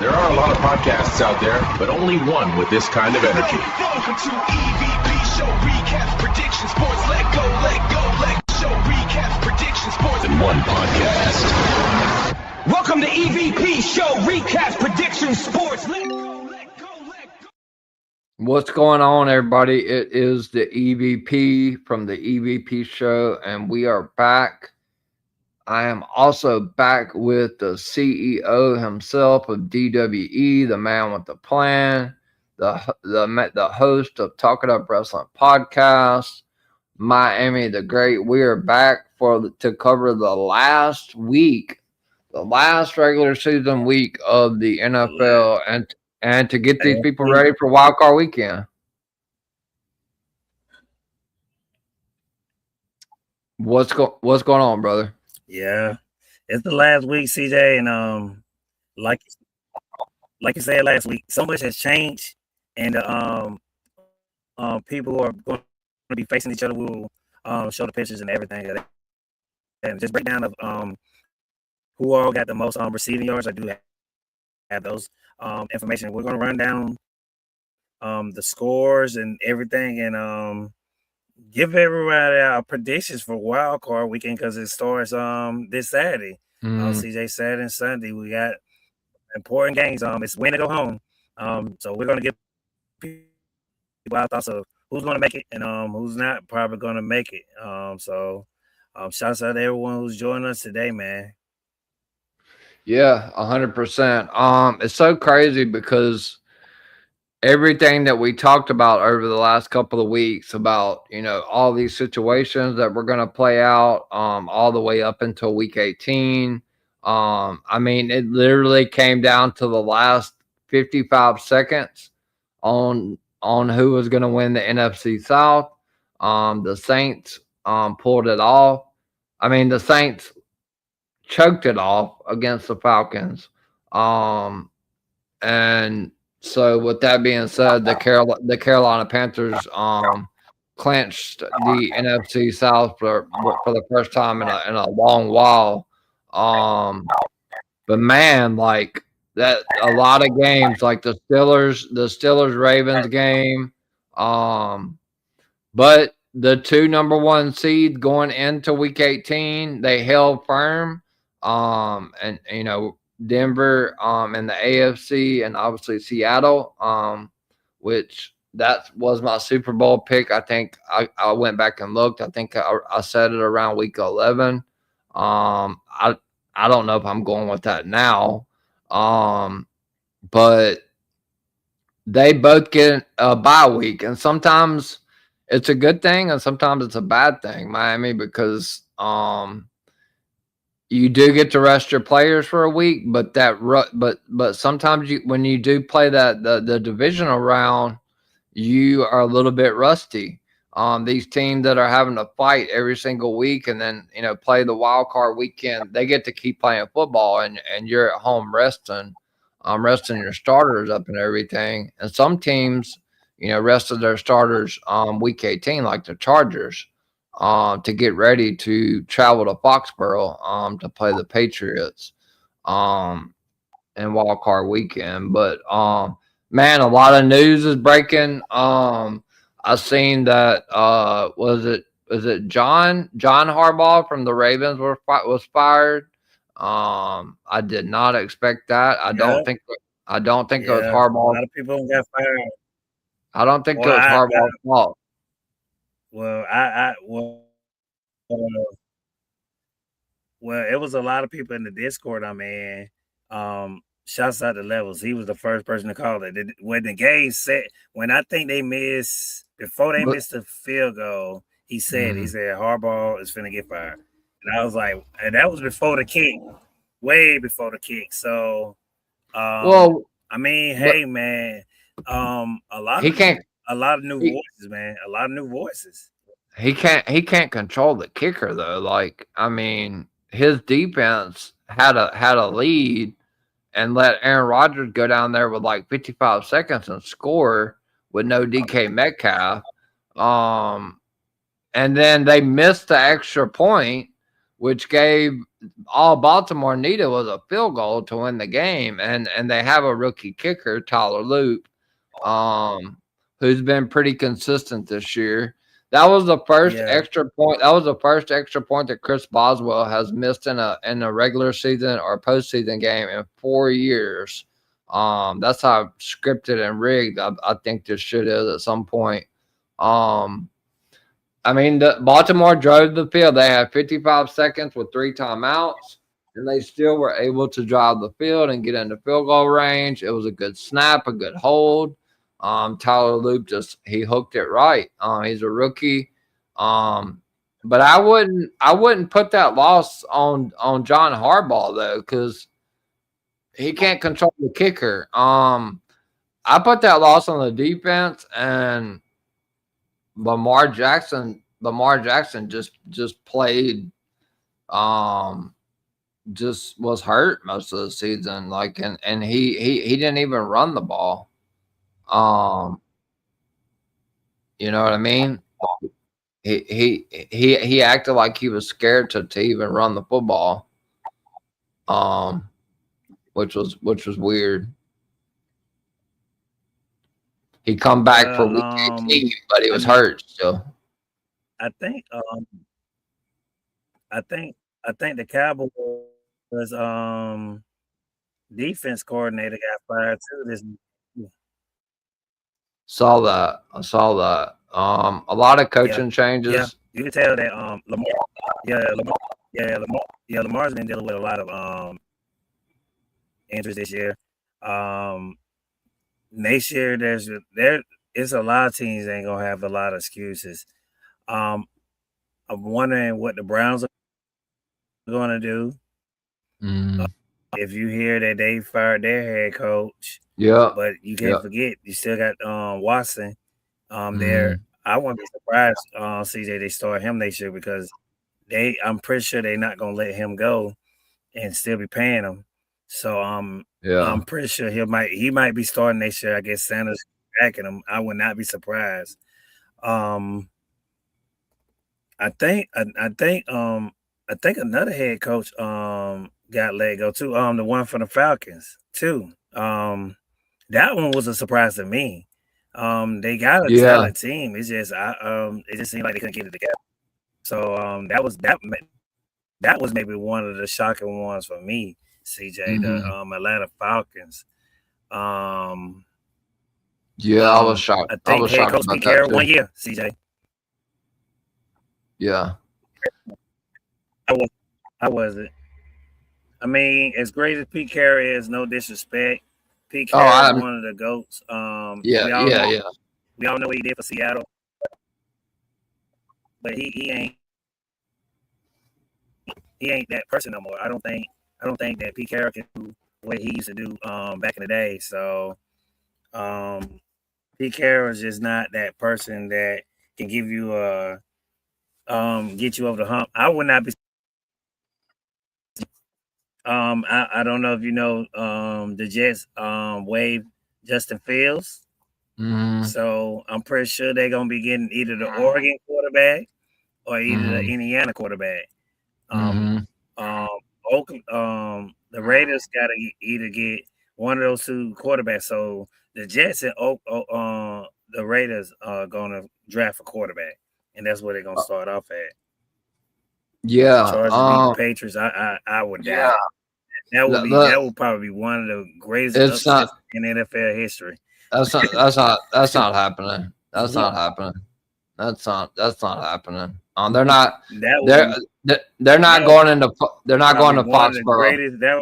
There are a lot of podcasts out there, but only one with this kind of energy. Welcome to EVP Show Recaps, Predictions, Sports. Let go, Show Recaps, Predictions, Sports. In one podcast. Welcome to EVP Show Recaps, Predictions, Sports. Let go. What's going on, everybody? It is the EVP from the EVP Show, and we are back. I am also back with the CEO himself of DWE, the man with the plan, the host of Talk It Up Wrestling Podcast, Miami the Great. We are back to cover the last regular season week of the NFL, and to get these people ready for Wild Card Weekend. What's going on, brother? Yeah, it's the last week, CJ, and like you said last week, so much has changed, and people who are going to be facing each other will show the pictures and everything, and just breakdown of who all got the most receiving yards. I do have those information. We're going to run down the scores and everything, and give everybody our predictions for Wild Card Weekend because it starts this Saturday. CJ, Saturday and Sunday, we got important games. It's win to go home. So we're going to give people our thoughts of who's going to make it and who's not probably going to make it. So shouts out to everyone who's joining us today, man. Yeah, 100%. It's so crazy because everything that we talked about over the last couple of weeks about, all these situations that we're going to play out all the way up until week 18. It literally came down to the last 55 seconds on who was going to win the NFC South. The Saints pulled it off. The Saints choked it off against the Falcons. And so with that being said, the Carolina Panthers clinched the NFC South for the first time in a long while. But man, like that, a lot of games like the Steelers Ravens game. But the two number one seeds going into week 18, they held firm. Denver in the AFC and obviously Seattle, which that was my Super Bowl pick. I think I went back and looked. I think I said it around week 11. I don't know if I'm going with that now. But they both get a bye week, and sometimes it's a good thing and sometimes it's a bad thing, Miami, because you do get to rest your players for a week, but sometimes when you do play the divisional round, you are a little bit rusty. These teams that are having to fight every single week and then play the wild card weekend, they get to keep playing football, and you're at home resting your starters up and everything. And some teams, rested their starters week 18, like the Chargers. To get ready to travel to Foxborough to play the Patriots in Wild Card Weekend. But man, a lot of news is breaking. I seen that was it John Harbaugh from the Ravens was fired. I did not expect that. I don't think it was Harbaugh. A lot of people got fired. I don't think it was Harbaugh's fault. Well, it was a lot of people in the Discord. Shouts out to Levels. He was the first person to call it. When the game set, when I think they missed the field goal, he said Harbaugh is finna get fired, and I was like, and that was before the kick, way before the kick. So, hey, man, a lot of new voices, man. A lot of new voices. He can't control the kicker though. His defense had a lead and let Aaron Rodgers go down there with like 55 seconds and score with no DK Metcalf. And then they missed the extra point which gave all Baltimore needed was a field goal to win the game. And they have a rookie kicker, Tyler Loop, who's been pretty consistent this year. That was the first extra point. That was the first extra point that Chris Boswell has missed in a regular season or postseason game in 4 years. That's how scripted and rigged I think this shit is at some point. I mean, Baltimore drove the field. They had 55 seconds with 3 timeouts, and they still were able to drive the field and get into field goal range. It was a good snap, a good hold. Tyler Loop he hooked it right. He's a rookie. But I wouldn't put that loss on John Harbaugh though, because he can't control the kicker. I put that loss on the defense, and Lamar Jackson just played, just was hurt most of the season. Like, and he didn't even run the ball. You know what I mean? He acted like he was scared to even run the football. Which was weird. He come back for week 18, but he was hurt still. I think the Cowboys defense coordinator got fired too this week. I saw that. A lot of coaching changes. Yeah, you can tell that Lamar's been dealing with a lot of injuries this year. Next year, there's a lot of teams ain't gonna have a lot of excuses. I'm wondering what the Browns are gonna do. If you hear that they fired their head coach, but you can't forget you still got Watson there. I wouldn't be surprised, CJ, they start him next year because I'm pretty sure they're not gonna let him go and still be paying him. So I'm pretty sure he might be starting next year. I guess Sanders backing him. I would not be surprised. I think another head coach got let go too. The one from the Falcons too. That one was a surprise to me. They got a talented team. It's just it just seemed like they couldn't get it together. So that was maybe one of the shocking ones for me, CJ. The Atlanta Falcons. I was shocked. I think head coach Pete Carroll 1 year, CJ. Yeah. I wasn't. I mean, as great as Pete Carroll is, no disrespect. Pete Carroll is one of the GOATs. We all know what he did for Seattle. But he ain't that person no more. I don't think that Pete Carroll can do what he used to do back in the day. So Pete Carroll is just not that person that can give you get you over the hump. I would not be. I don't know if you know the Jets waived Justin Fields. So I'm pretty sure they're gonna be getting either the Oregon quarterback or either the Indiana quarterback. The Raiders gotta either get one of those two quarterbacks. So the Jets and the Raiders are gonna draft a quarterback, and that's where they're gonna start off at. Chargers beat Patriots. I would doubt. That would probably be one of the greatest upsets in NFL history. That's not happening. That's not happening. That's not happening. They're not. They're not going into. They're not going to Foxborough. That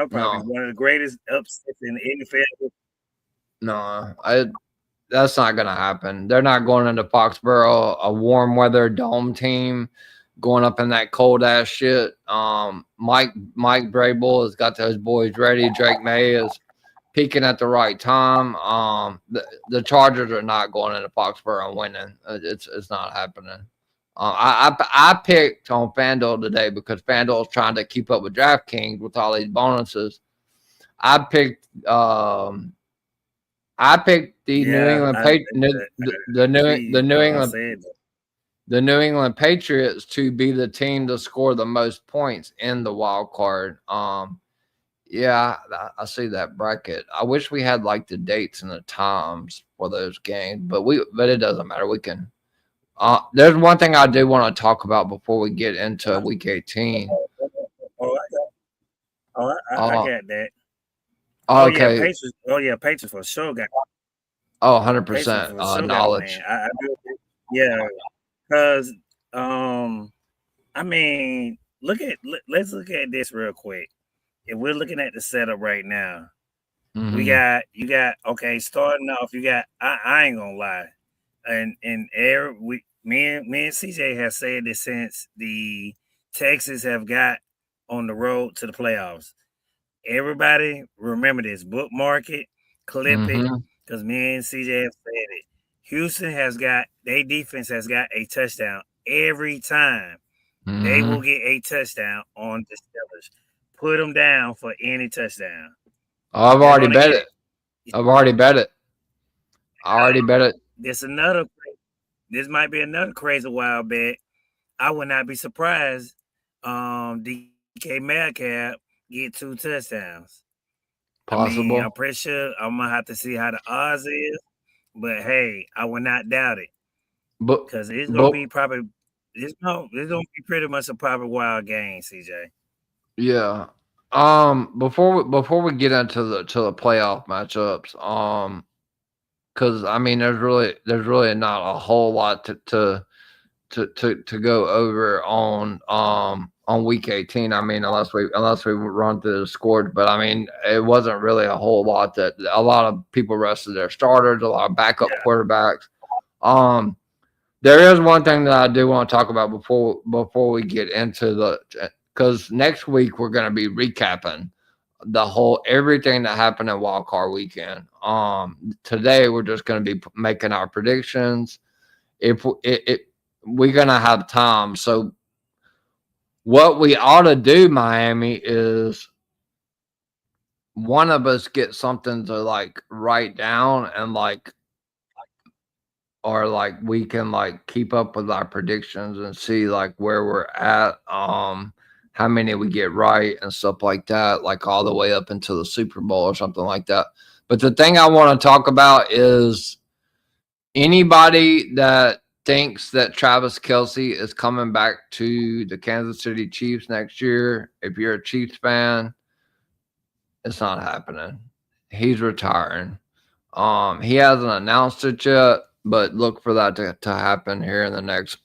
would probably be one of the greatest upsets in the NFL. No, that's not going to happen. They're not going into Foxborough, a warm weather dome team, going up in that cold ass shit. Mike Vrabel has got those boys ready. Drake May is peaking at the right time. The Chargers are not going into Foxborough and winning. It's not happening. I picked on FanDuel today because FanDuel is trying to keep up with DraftKings with all these bonuses. I picked the New England Patriots. The New England. the New England Patriots to be the team to score the most points in the wild card. Yeah, I see that bracket. I wish we had like the dates and the times for those games, but it doesn't matter. We can. There's one thing I do want to talk about before we get into Week 18. Oh, I Uh, got that. okay. Patriots. Oh yeah, Patriots for sure got. Oh, Patriots 100% for sure got to knowledge. win. I do. Yeah, because I mean, let's look at this real quick. If we're looking at the setup right now, Hmm. you got okay. Starting off, you got I ain't gonna lie, and Eric, me and CJ have said this since the Texans have got on the road to the playoffs. Everybody remember this, bookmark it, clip it, Hmm. because me and CJ have said it. Houston has got their defense has got a touchdown every time. They will Hmm. get a touchdown on the Steelers. Put them down for any touchdown. Oh, I've They're already gonna bet get it. it. I've already bet it. I already bet it. This another. This might be another crazy wild bet. I would not be surprised. DK Metcalf get 2 touchdowns. I mean, I'm Possible. pretty sure I'm gonna have to see how the odds is, but hey, I would not doubt it But because it's gonna but be probably it's gonna be pretty much a probably wild game, CJ. yeah. Before we get into the playoff matchups, because I mean, there's really not a whole lot to go over on week 18. I mean, unless we run through the scores, but I mean, it wasn't really a whole lot that a lot of people rested their starters, a lot of backup quarterbacks. Um, there is one thing that I do want to talk about before we get into the because next week we're going to be recapping the whole everything that happened in Wild Card Weekend. Today we're just going to be making our predictions. If we're going to have time, so what we ought to do, Miami, is one of us get something to like write down and like or like we can like keep up with our predictions and see like where we're at, how many we get right and stuff like that, like all the way up into the Super Bowl or something like that. But the thing I want to talk about is anybody that thinks that Travis Kelce is coming back to the Kansas City Chiefs next year. If you're a Chiefs fan, it's not happening. He's retiring. He hasn't announced it yet, but look for that to happen here in the next,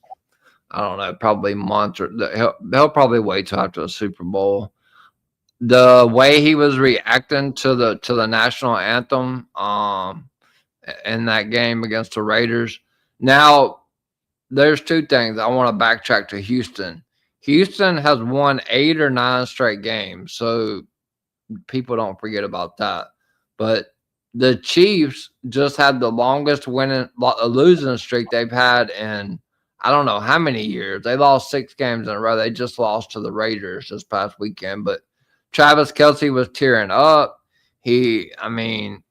I don't know, probably month or he'll probably wait till after the Super Bowl. The way he was reacting to the national anthem, in that game against the Raiders. Now, there's two things I want to backtrack to Houston. Houston has won 8 or 9 straight games, so people don't forget about that. But the Chiefs just had the longest losing streak they've had in I don't know how many years. They lost 6 games in a row. They just lost to the Raiders this past weekend. But Travis Kelce was tearing up. I mean,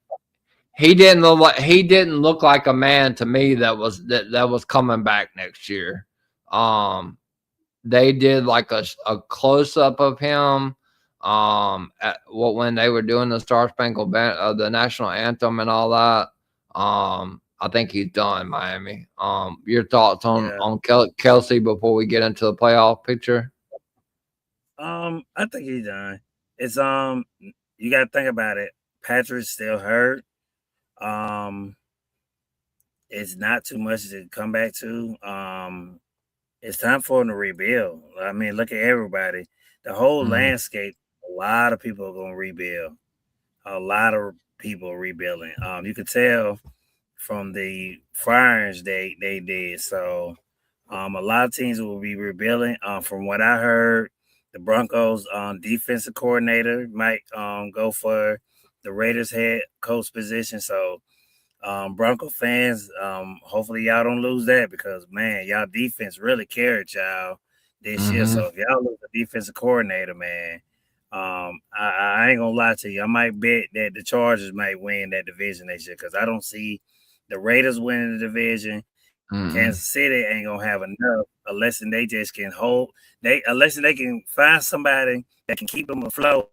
he didn't look like a man to me that was coming back next year. Um, they did like a close up of him when they were doing the Star Spangled the national anthem and all that. I think he's done, Miami. Your thoughts on Yeah. Kelce before we get into the playoff picture? I think he's done. It's you gotta think about it. Patrick's still hurt. Um, it's not too much to come back to. It's time for him to rebuild. I mean, look at everybody. The whole Mm-hmm. landscape, a lot of people are gonna rebuild. A lot of people are rebuilding. You could tell from the firings they did. So a lot of teams will be rebuilding. From what I heard, the Broncos defensive coordinator might go for the Raiders head coach position. So Bronco fans, hopefully y'all don't lose that because man, y'all defense really carried y'all this year. Mm-hmm. So if y'all lose the defensive coordinator, man, I ain't gonna lie to you. I might bet that the Chargers might win that division next year because I don't see the Raiders winning the division, Kansas City ain't gonna have enough unless they just can hold unless they can find somebody that can keep them afloat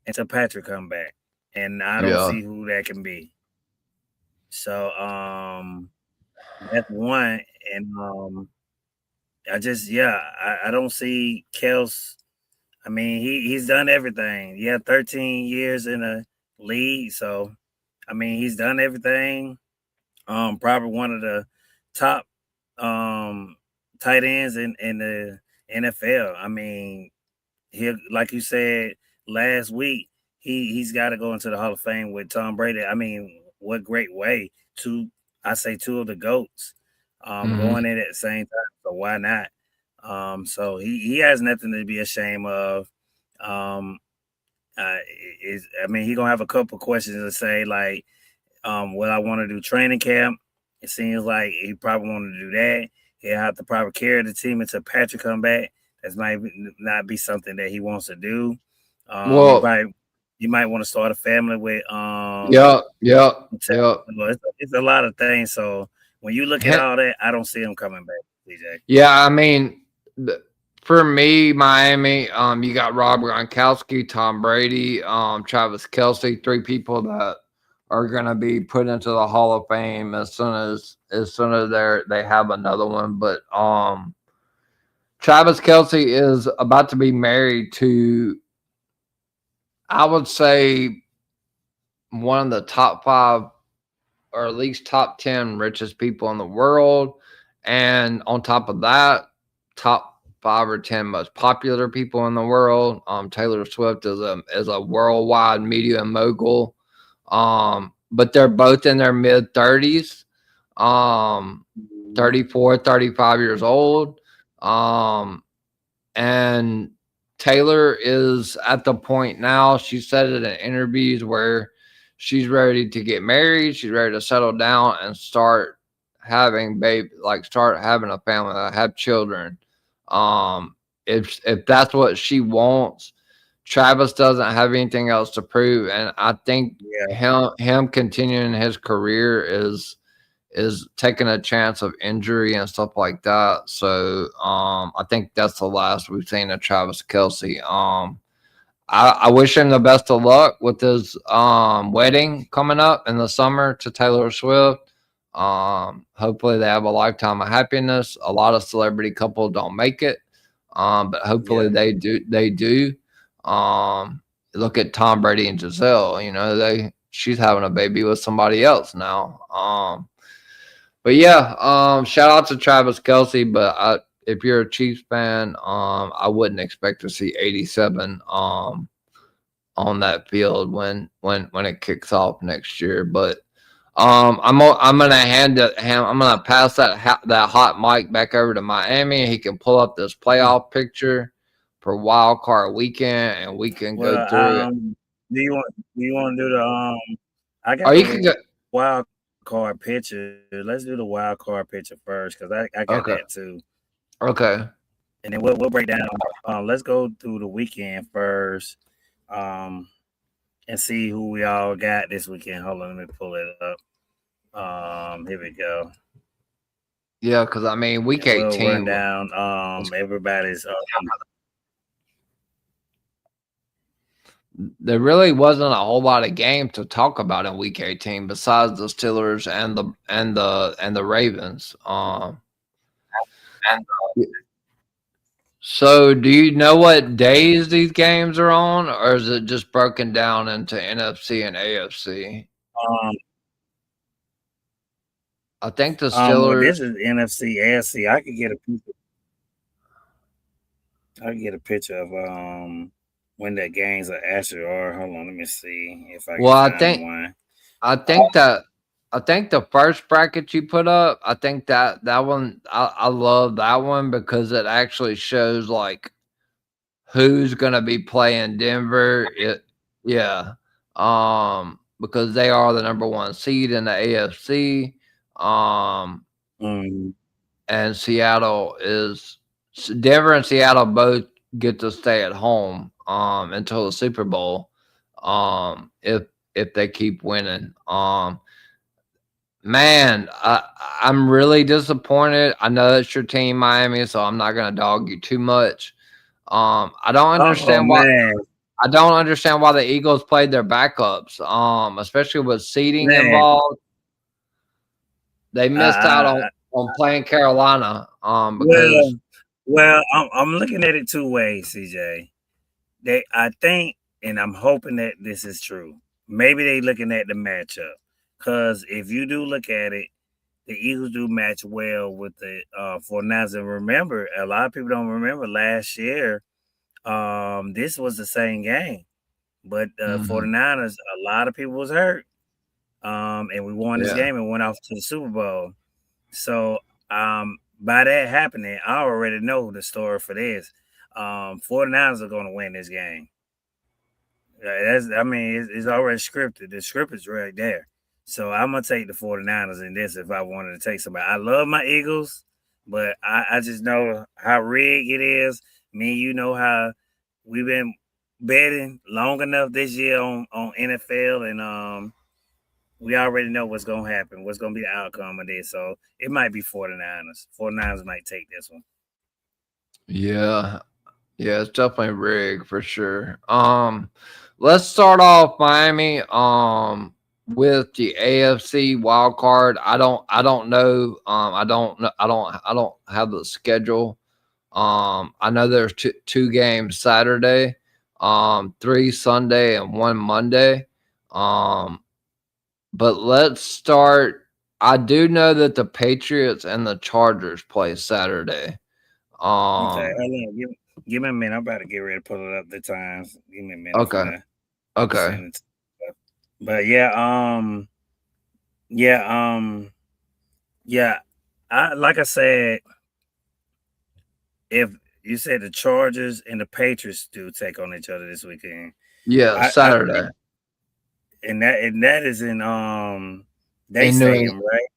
until Patrick come back. And I don't see who that can be. So that's one. And I don't see Kels. I mean, he's done everything. He had 13 years in a league, so I mean he's done everything. Probably one of the top tight ends in the NFL. I mean, he, like you said last week, he's got to go into the Hall of Fame with Tom Brady. I mean, what great way to two of the GOATs going in at the same time. So why not? So he has nothing to be ashamed of. He's gonna have a couple questions to say, like, what I want to do training camp. It seems like he probably want to do that. He'll have to probably carry the team until Patrick come back. That might not be something that he wants to do. You might want to start a family with. It's a lot of things. So when you look at all that, I don't see him coming back, DJ. Yeah, I mean, for me, Miami, you got Rob Gronkowski, Tom Brady, Travis Kelce, three people that are going to be put into the Hall of Fame as soon as they have another one. But Travis Kelce is about to be married to, I would say, one of the top 5 or at least top 10 richest people in the world. And on top of that, top 5 or 10 most popular people in the world. Taylor Swift is a worldwide media mogul. But they're both in their mid 30s, 34, 35 years old. And Taylor is at the point now, she said it in interviews, where she's ready to get married. She's ready to settle down and start having start having a family, have children. If that's what she wants, Travis doesn't have anything else to prove, and I think him continuing his career is taking a chance of injury and stuff like that. So I think that's the last we've seen of Travis Kelce. I wish him the best of luck with his wedding coming up in the summer to Taylor Swift. Hopefully they have a lifetime of happiness. A lot of celebrity couples don't make it, but hopefully they do. Look at Tom Brady and Giselle. You know, she's having a baby with somebody else now. But yeah, shout out to Travis Kelce. But if you're a Chiefs fan, I wouldn't expect to see 87 on that field when it kicks off next year. But I'm gonna pass that hot mic back over to Miami. He can pull up this playoff picture for Wild Card Weekend, and we can go through it. Do you want to do the I got wild card picture. Let's do the wild card picture first, because I got that too. Okay. And then we'll break down. Let's go through the weekend first, and see who we all got this weekend. Hold on, let me pull it up. Here we go. Yeah, because I mean, week 18. We'll run down everybody's. There really wasn't a whole lot of games to talk about in week 18 besides the Steelers and the Ravens. So do you know what days these games are on, or is it just broken down into NFC and AFC? I think the Steelers. This is NFC, AFC. I could get a picture of when the games are actually are. Hold on, let me see if I can find one. I think the first bracket you put up, I think that one, I love that one because it actually shows like who's gonna be playing Denver. Because they are the number 1 seed in the AFC. And Denver and Seattle both get to stay at home until the Super Bowl, if they keep winning. Man, I'm really disappointed. I know it's your team, Miami, so I'm not gonna dog you too much. I don't Oh understand why. man, I don't understand why the Eagles played their backups. Especially with seeding man. involved, they missed out I, on playing Carolina. well, Because I'm looking at it two ways, CJ. I think, and I'm hoping that this is true. Maybe they looking at the matchup, because if you do look at it, the Eagles do match well with the 49ers. And remember, a lot of people don't remember last year. This was the same game, but mhm, 49ers, a lot of people was hurt. And we won this yeah, game and went off to the Super Bowl. So by that happening, I already know the story for this. 49ers are going to win this game. It's already scripted. The script is right there. So I'm going to take the 49ers in this if I wanted to take somebody. I love my Eagles, but I just know how rigged it is. Me, you know how we've been betting long enough this year on NFL, and we already know what's going to happen, what's going to be the outcome of this. So it might be 49ers. 49ers might take this one. yeah, yeah. It's definitely rigged for sure. Let's start off Miami. With the AFC wild card. I don't know. I don't have the schedule. I know there's two games Saturday, 3 Sunday and 1 Monday. Um, but let's start. I do know that the Patriots and the Chargers play Saturday. Okay, Um, hold on. Give me a minute. I'm about to get ready to pull it up the times. Give me a minute for okay, that. okay, Send it. But yeah, yeah. I like I said, if you said the Chargers and the Patriots do take on each other this weekend, yeah, I think, Saturday and that is in they in New England. stadium, right?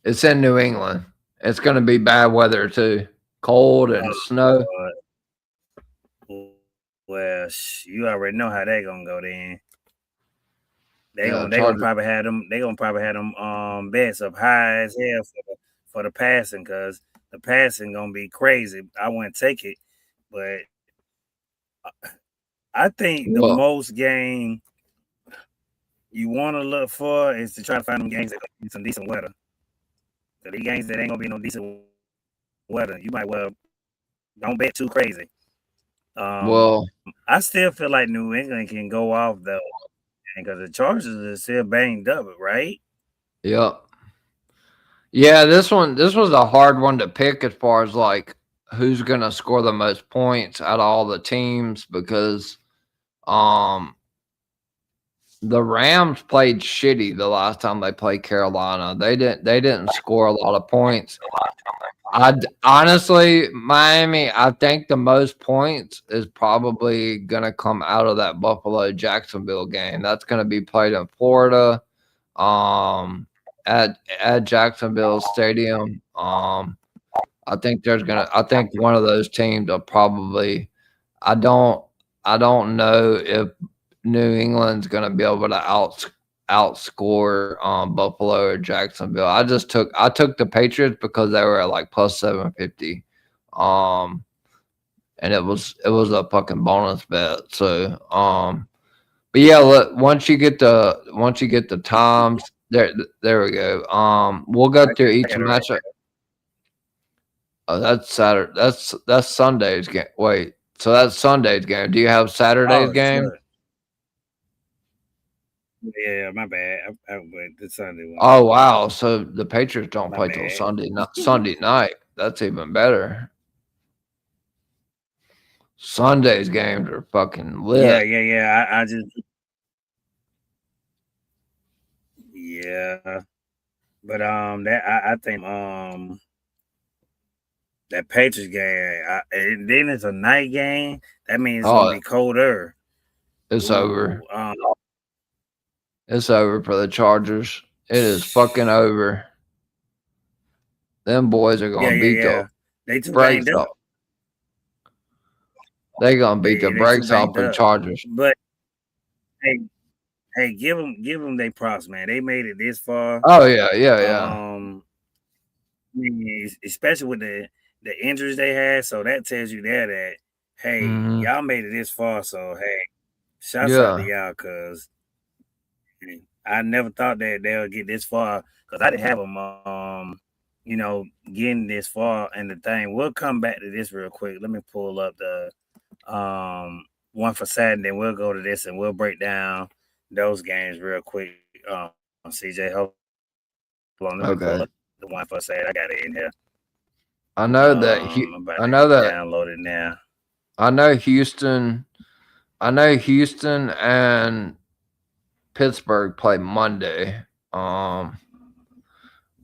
It's in New England. It's going to be bad weather too, cold and snow. Uh, well, you already know how they gonna go then. Yeah, They gonna Chargers. probably have them. They gonna probably have them bets up high as hell for the passing, because the passing gonna be crazy. I wouldn't take it, but I think the Well, most game you want to look for is to try to find them games that gonna be some decent weather. So the games that ain't gonna be no decent weather, you might well don't bet too crazy. Um, well, I still feel like New England can go off though, because the Chargers are still banged up, right? yep. Yeah, this was a hard one to pick as far as like who's gonna score the most points out of all the teams because um the Rams played shitty the last time they played Carolina. They didn't score a lot of points. Honestly, Miami, I think the most points is probably gonna come out of that Buffalo Jacksonville game. That's gonna be played in Florida. Um at Jacksonville Stadium. I think one of those teams will probably I don't I don't know if New England's gonna be able to outscore Buffalo or Jacksonville. I took the Patriots because they were at like plus 750. Um and it was a fucking bonus bet. So but yeah, look, once you get the times, there we go. We'll go through I each got it right matchup. Oh, that's Saturday. That's Sunday's game. Wait, so that's Sunday's game. Do you have there. Saturday's Oh, game? sure. Yeah, my bad. I went the Sunday one. Oh wow. So the Patriots don't My play till bad. Sunday night. That's even better. Sunday's games are fucking Yeah, lit. I just yeah, but that I think that Patriots game, and then it's a night game. That means it's gonna Oh, be colder. it's Ooh, over. It's over for the Chargers. It is fucking over. Them boys are gonna beat the yeah. They too brakes banged up. off. They gonna beat the They too brakes off banged the up. Chargers. But hey, hey, give them their props, man. They made it this far. Oh yeah. I mean, especially with the injuries they had. So that tells you there that hey, Hmm. y'all made it this far. So hey, shouts out to Yeah. y'all because I never thought that they'll get this far because I didn't have them. Getting this far and the thing. We'll come back to this real quick. Let me pull up the one for Saturday. Then we'll go to this and we'll break down those games real quick. CJ, hold on. Let me pull Okay. up the one for Saturday. I got it in here. I know that. I'm about I to know that. download it now. I know Houston. I know Houston and Pittsburgh play Monday.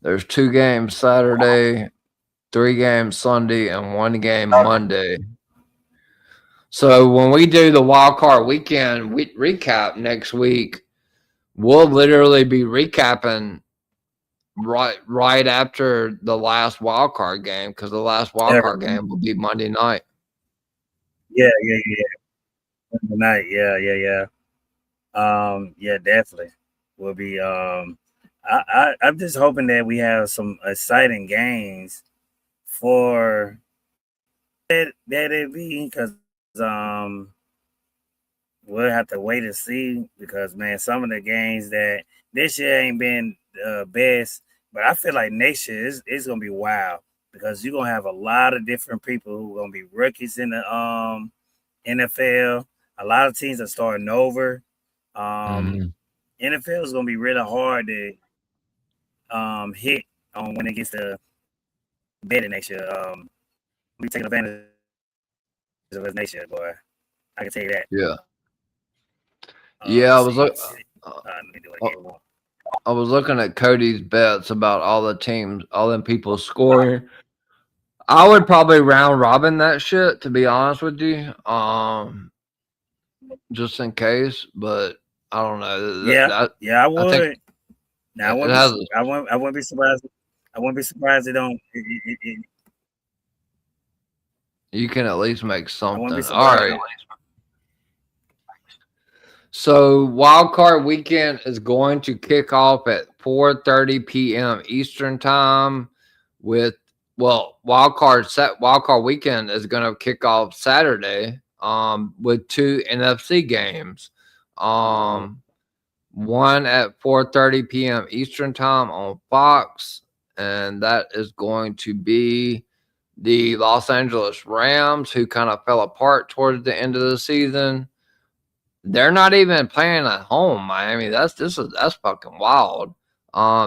There's 2 games Saturday, 3 games Sunday, and 1 game Monday. So when we do the wild card weekend recap next week, we'll literally be recapping right after the last wild card game because the last wild card game will be Monday night. Yeah. Monday night. Yeah. Yeah, definitely. We'll be I'm just hoping that we have some exciting games for that it be because we'll have to wait and see because man, some of the games that this year ain't been the best, but I feel like next year is gonna be wild because you're gonna have a lot of different people who are gonna be rookies in the NFL. A lot of teams are starting over. NFL is gonna be really hard to hit on when it gets to betting next year. We taking advantage of us next year, boy. I can tell you that. Yeah. Yeah, I was Let me do it again. I was looking at Cody's bets about all the teams, all them people scoring. I would probably round robin that shit, to be honest with you. Just in case, but I don't know. I would. I think Now I wouldn't be surprised. I wouldn't be surprised it don't. You can at least make I something. wouldn't be All surprised. right. So wild card weekend is going to kick off at 4:30 p.m. Eastern time. Wild card weekend is going to kick off Saturday. With 2 NFC games. One at 4:30 p.m. Eastern time on Fox, and that is going to be the Los Angeles Rams, who kind of fell apart towards the end of the season. They're not even playing at home, Miami. That's fucking wild.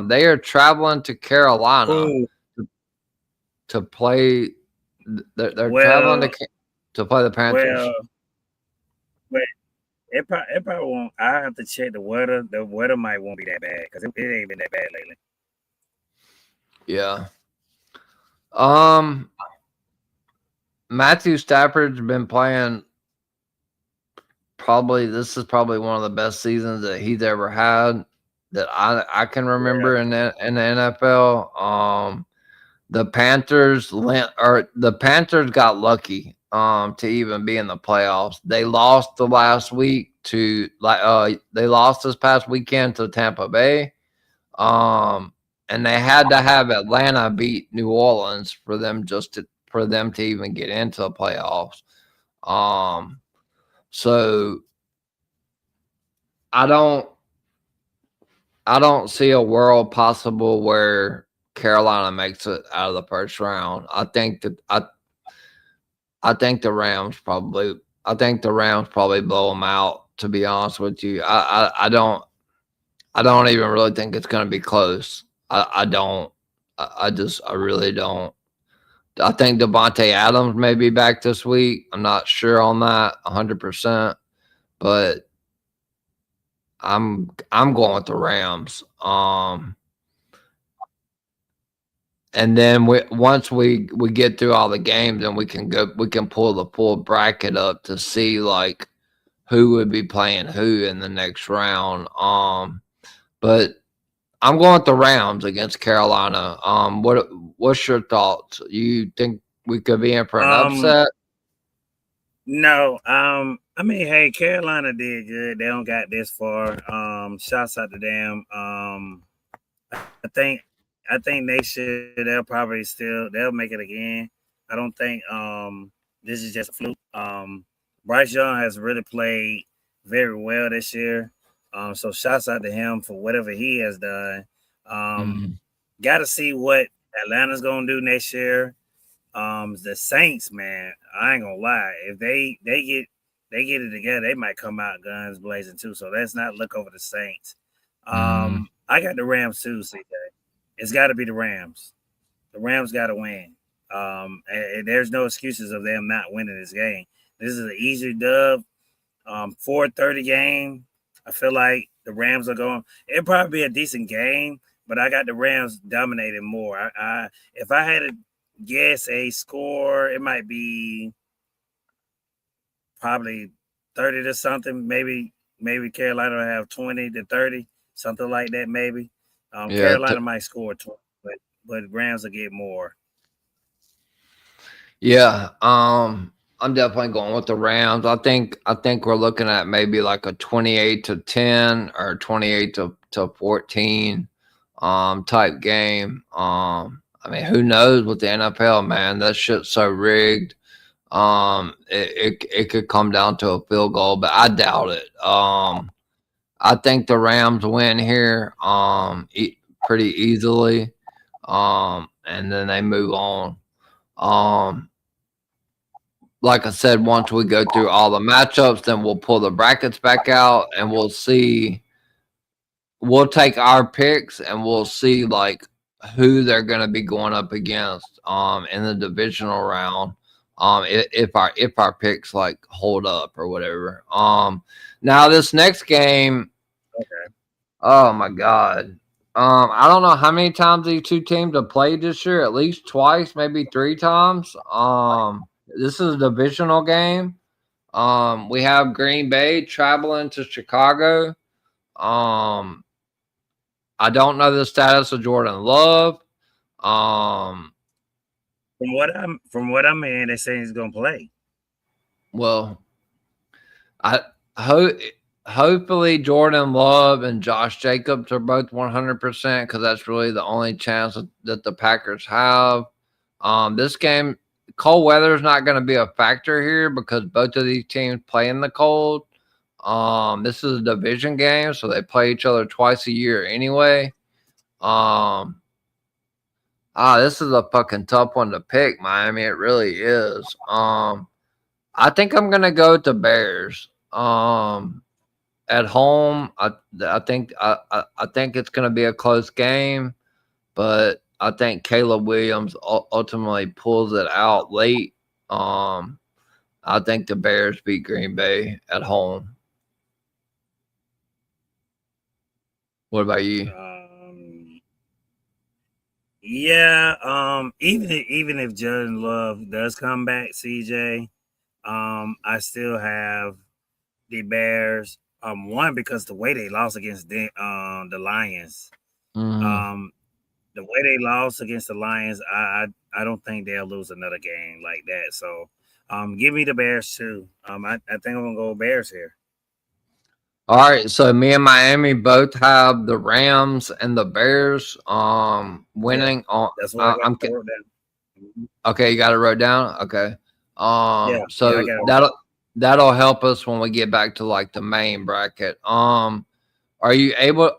They are traveling to Carolina to play. They're traveling to play the Panthers. Well, it probably won't. I have to check the weather. The weather might won't be that bad because it ain't been that bad lately. Yeah. Matthew Stafford's been playing. This is probably one of the best seasons that he's ever had that I can remember in the NFL. The Panthers got lucky to even be in the playoffs. They lost the last week they lost this past weekend to Tampa Bay. And they had to have Atlanta beat New Orleans for them to even get into the playoffs. So I don't see a world possible where Carolina makes it out of the first round. I think the Rams probably blow them out, to be honest with you. I don't even really think it's going to be close. I really don't. I think Devontae Adams may be back this week. I'm not sure on that 100%, but I'm going with the Rams. And then once we get through all the games, then we can pull the full bracket up to see like who would be playing who in the next round. But I'm going with the Rams against Carolina. What's your thoughts? You think we could be in for an upset? No, I'm I mean, hey, Carolina did good. They don't got this far. Shouts out to them. I think I think next year they'll make it again. I don't think this is just a fluke. Bryce Young has really played very well this year. So shouts out to him for whatever he has done. Mhm. Got to see what Atlanta's gonna do next year. The Saints, man, I ain't gonna lie. If they get it together, they might come out guns blazing too. So let's not look over the Saints. Mhm. I got the Rams too, CJ. It's got to be the Rams. The Rams got to win. And there's no excuses of them not winning this game. This is an easy dub. 4:30 game. I feel like the Rams are going. It'll probably be a decent game, but I got the Rams dominating more. If I had to guess a score, it might be probably 30 to something. Maybe Carolina will have 20 to 30, something like that. Maybe Yeah. Carolina might score 20, but Rams will get more. Yeah. I'm definitely going with the Rams. I think we're looking at maybe like a 28-10 or 28-14 type game. I mean, who knows with the NFL, man? That shit's so rigged. It could come down to a field goal, but I doubt it. I think the Rams win here pretty easily. And then they move on. Like I said, once we go through all the matchups, then we'll pull the brackets back out and we'll see. We'll take our picks and we'll see like who they're going to be going up against in the divisional round. If our picks like hold up or whatever. Now this next game, Okay. oh my god. I don't know how many times these two teams have played this year. At least twice, maybe three times. This is a divisional game. We have Green Bay traveling to Chicago. Um, I don't know the status of Jordan Love. Um, From what I'm hearing, they say he's gonna play. well, I hope hopefully Jordan Love and Josh Jacobs are both 100% because that's really the only chance that the Packers have. This game, cold weather is not going to be a factor here because both of these teams play in the cold. This is a division game, so they play each other twice a year anyway. This is a fucking tough one to pick, Miami. It really is. I think I'm gonna go with the Bears. At home, I think it's gonna be a close game, but I think Caleb Williams ultimately pulls it out late. I think the Bears beat Green Bay at home. What about you? Yeah. Even if Jordan Love does come back, CJ, I still have the Bears. One because the way they lost against the Lions. Mm-hmm. The way they lost against the Lions, I don't think they'll lose another game like that. So, give me the Bears too. I think I'm gonna go Bears here. All right, so me and Miami both have the Rams and the Bears winning on That's what I got I'm wrote down. okay, you got it wrote down? Okay. I So got it. that'll help us when we get back to like the main bracket. Are you able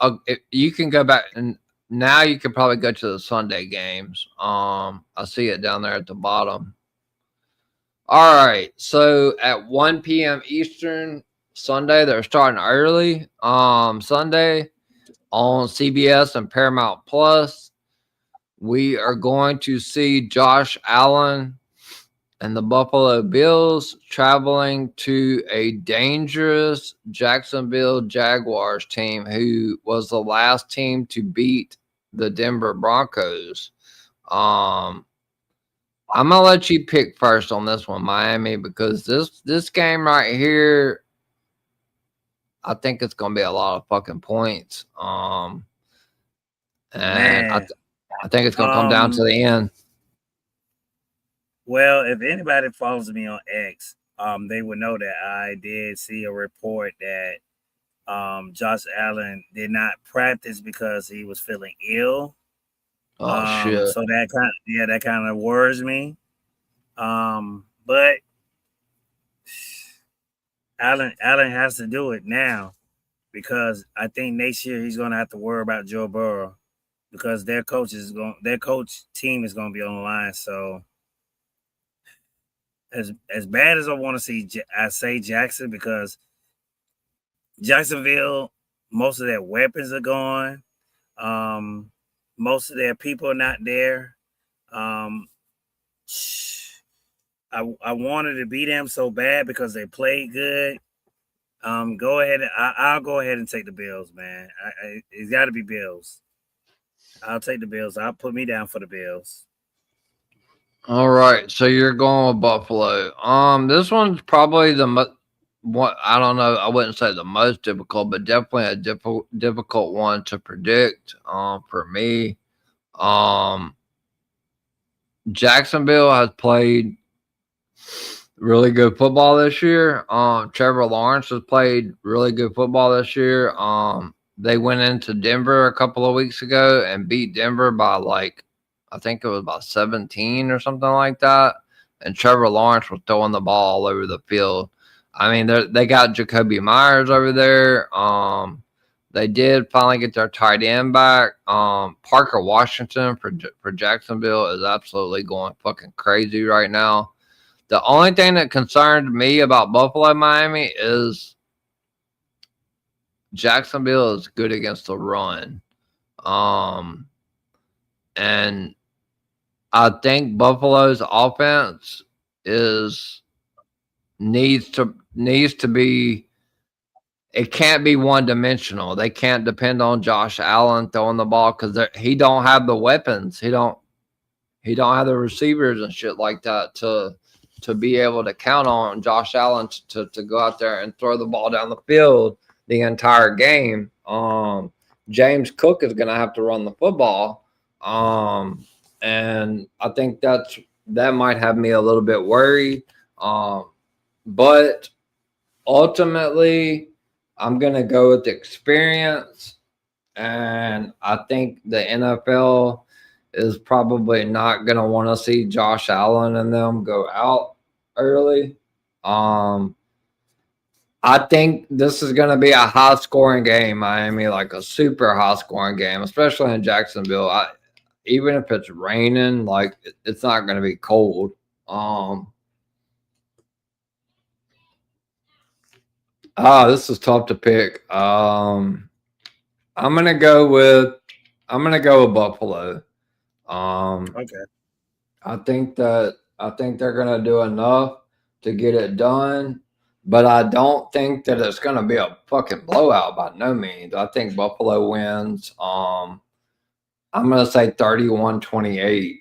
you can go back and now you can probably go to the Sunday games. I see it down there at the bottom. All right. So at 1 p.m. Eastern Sunday, they're starting early. Sunday on CBS and Paramount Plus, we are going to see Josh Allen and the Buffalo Bills traveling to a dangerous Jacksonville Jaguars team who was the last team to beat the Denver Broncos. I'm gonna let you pick first on this one, Miami, because this game right here, I think it's gonna be a lot of fucking points. And I think it's gonna come down to the end. Well, if anybody follows me on X, they would know that I did see a report that Josh Allen did not practice because he was feeling ill. Oh shit. So that kind of worries me. But Allen has to do it now because I think next year he's gonna have to worry about Joe Burrow because their coach team is gonna be on the line. So as bad as I want to see, I say Jackson because Jacksonville, most of their weapons are gone. Most of their people are not there. I wanted to beat them so bad because they played good. Go ahead. I'll go ahead and take the Bills, man. It's got to be Bills. I'll take the Bills. I'll put me down for the Bills. All right, so you're going with Buffalo. This one's probably what I don't know. I wouldn't say the most difficult, but definitely a difficult one to predict. For me, Jacksonville has played really good football this year. Trevor Lawrence has played really good football this year. They went into Denver a couple of weeks ago and beat Denver by I think it was about 17 or something like that. And Trevor Lawrence was throwing the ball all over the field. I mean, they got Jacoby Myers over there. They did finally get their tight end back. Parker Washington for Jacksonville is absolutely going fucking crazy right now. The only thing that concerned me about Buffalo Miami is Jacksonville is good against the run. And I think Buffalo's offense needs to be. It can't be one dimensional. They can't depend on Josh Allen throwing the ball because he don't have the weapons. He don't have the receivers and shit like that to be able to count on Josh Allen to go out there and throw the ball down the field the entire game. James Cook is going to have to run the football. And I think that might have me a little bit worried. But ultimately, I'm going to go with experience. And I think the NFL is probably not going to want to see Josh Allen and them go out early. I think this is going to be a high-scoring game, Miami, like a super high-scoring game, especially in Jacksonville. Even if it's raining, it's not going to be cold. This is tough to pick. I'm gonna go with Buffalo. Okay. I think they're gonna do enough to get it done, but I don't think that it's gonna be a fucking blowout by no means. I think Buffalo wins. I'm gonna say 31-28.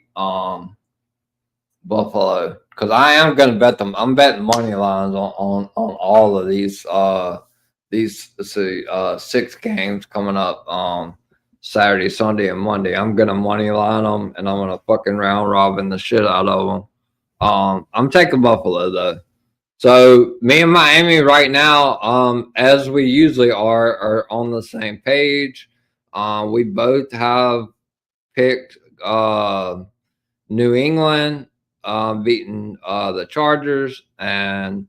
Buffalo, because I am going to bet them. I'm betting money lines on all of these 6 games coming up Saturday, Sunday, and Monday. I'm going to money line them, and I'm going to fucking round robin the shit out of them. I'm taking Buffalo though. So me and Miami right now, as we usually are on the same page. We both have picked New England beating the Chargers, and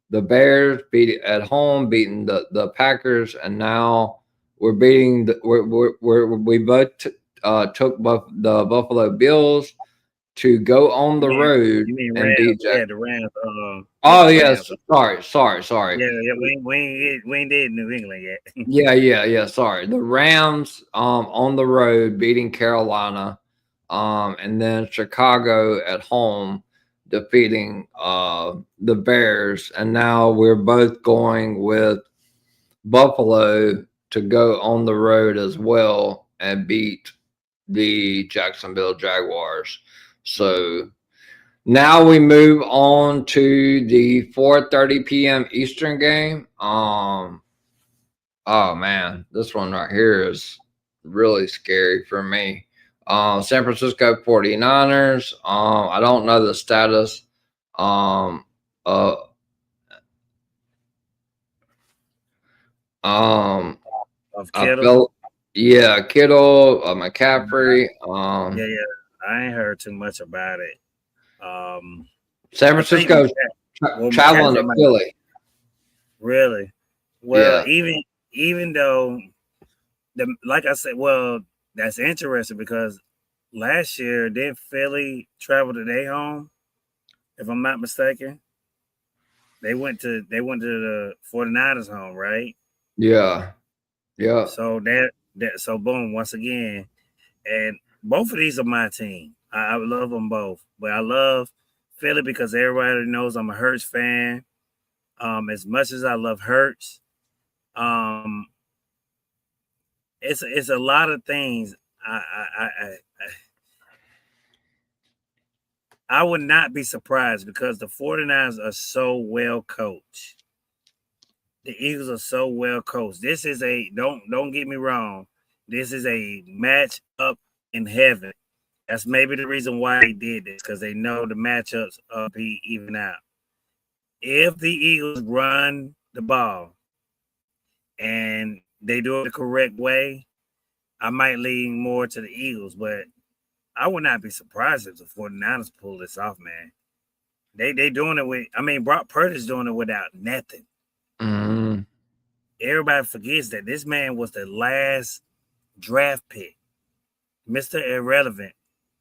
the Bears at home beating the Packers, and now we're beating we both took the Buffalo Bills to go on the road and beat the Rams. Oh yes, sorry. Yeah, we ain't did New England yet. Yeah. Sorry, the Rams on the road beating Carolina. And then Chicago at home defeating the Bears. And now we're both going with Buffalo to go on the road as well and beat the Jacksonville Jaguars. So now we move on to the 4:30 p.m. Eastern game. Oh man, this one right here is really scary for me. San Francisco 49ers. I don't know the status of Of I Kittle. felt, yeah, Kittle, McCaffrey, Yeah. I ain't heard too much about it. San I think Francisco's traveling McCaffrey to might Philly. really. Well, Yeah, even though like I said, well, that's interesting because last year did Philly travel to their home, if I'm not mistaken. They went to the 49ers home, right? yeah, yeah. So that so boom, once again, and both of these are my team. I love them both, but I love Philly because everybody knows I'm a Hurts fan. As much as I love Hurts, um, it's a lot of things. I would not be surprised because the 49ers are so well coached. The Eagles are so well coached. This is a don't get me wrong. This is a match up in heaven. That's maybe the reason why they did this because they know the matchups will be even out. If the Eagles run the ball and they do it the correct way, I might lean more to the Eagles, but I would not be surprised if the 49ers pull this off, man. They doing it with Brock Purdy's doing it without nothing. Mm, Everybody forgets that this man was the last draft pick, Mr. Irrelevant,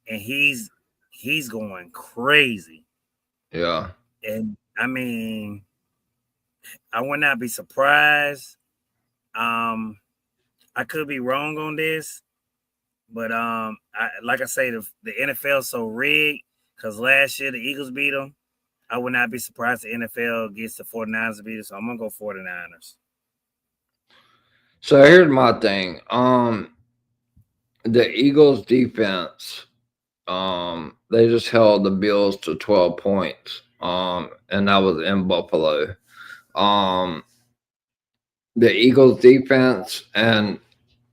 and he's going crazy. yeah. And I would not be surprised. I could be wrong on this, but like I say, the NFL is so rigged because last year the Eagles beat them. I would not be surprised the NFL gets the 49ers to beat them, so I'm gonna go 49ers. So here's my thing. The Eagles defense, they just held the Bills to 12 points. And that was in Buffalo. Um, the Eagles defense, and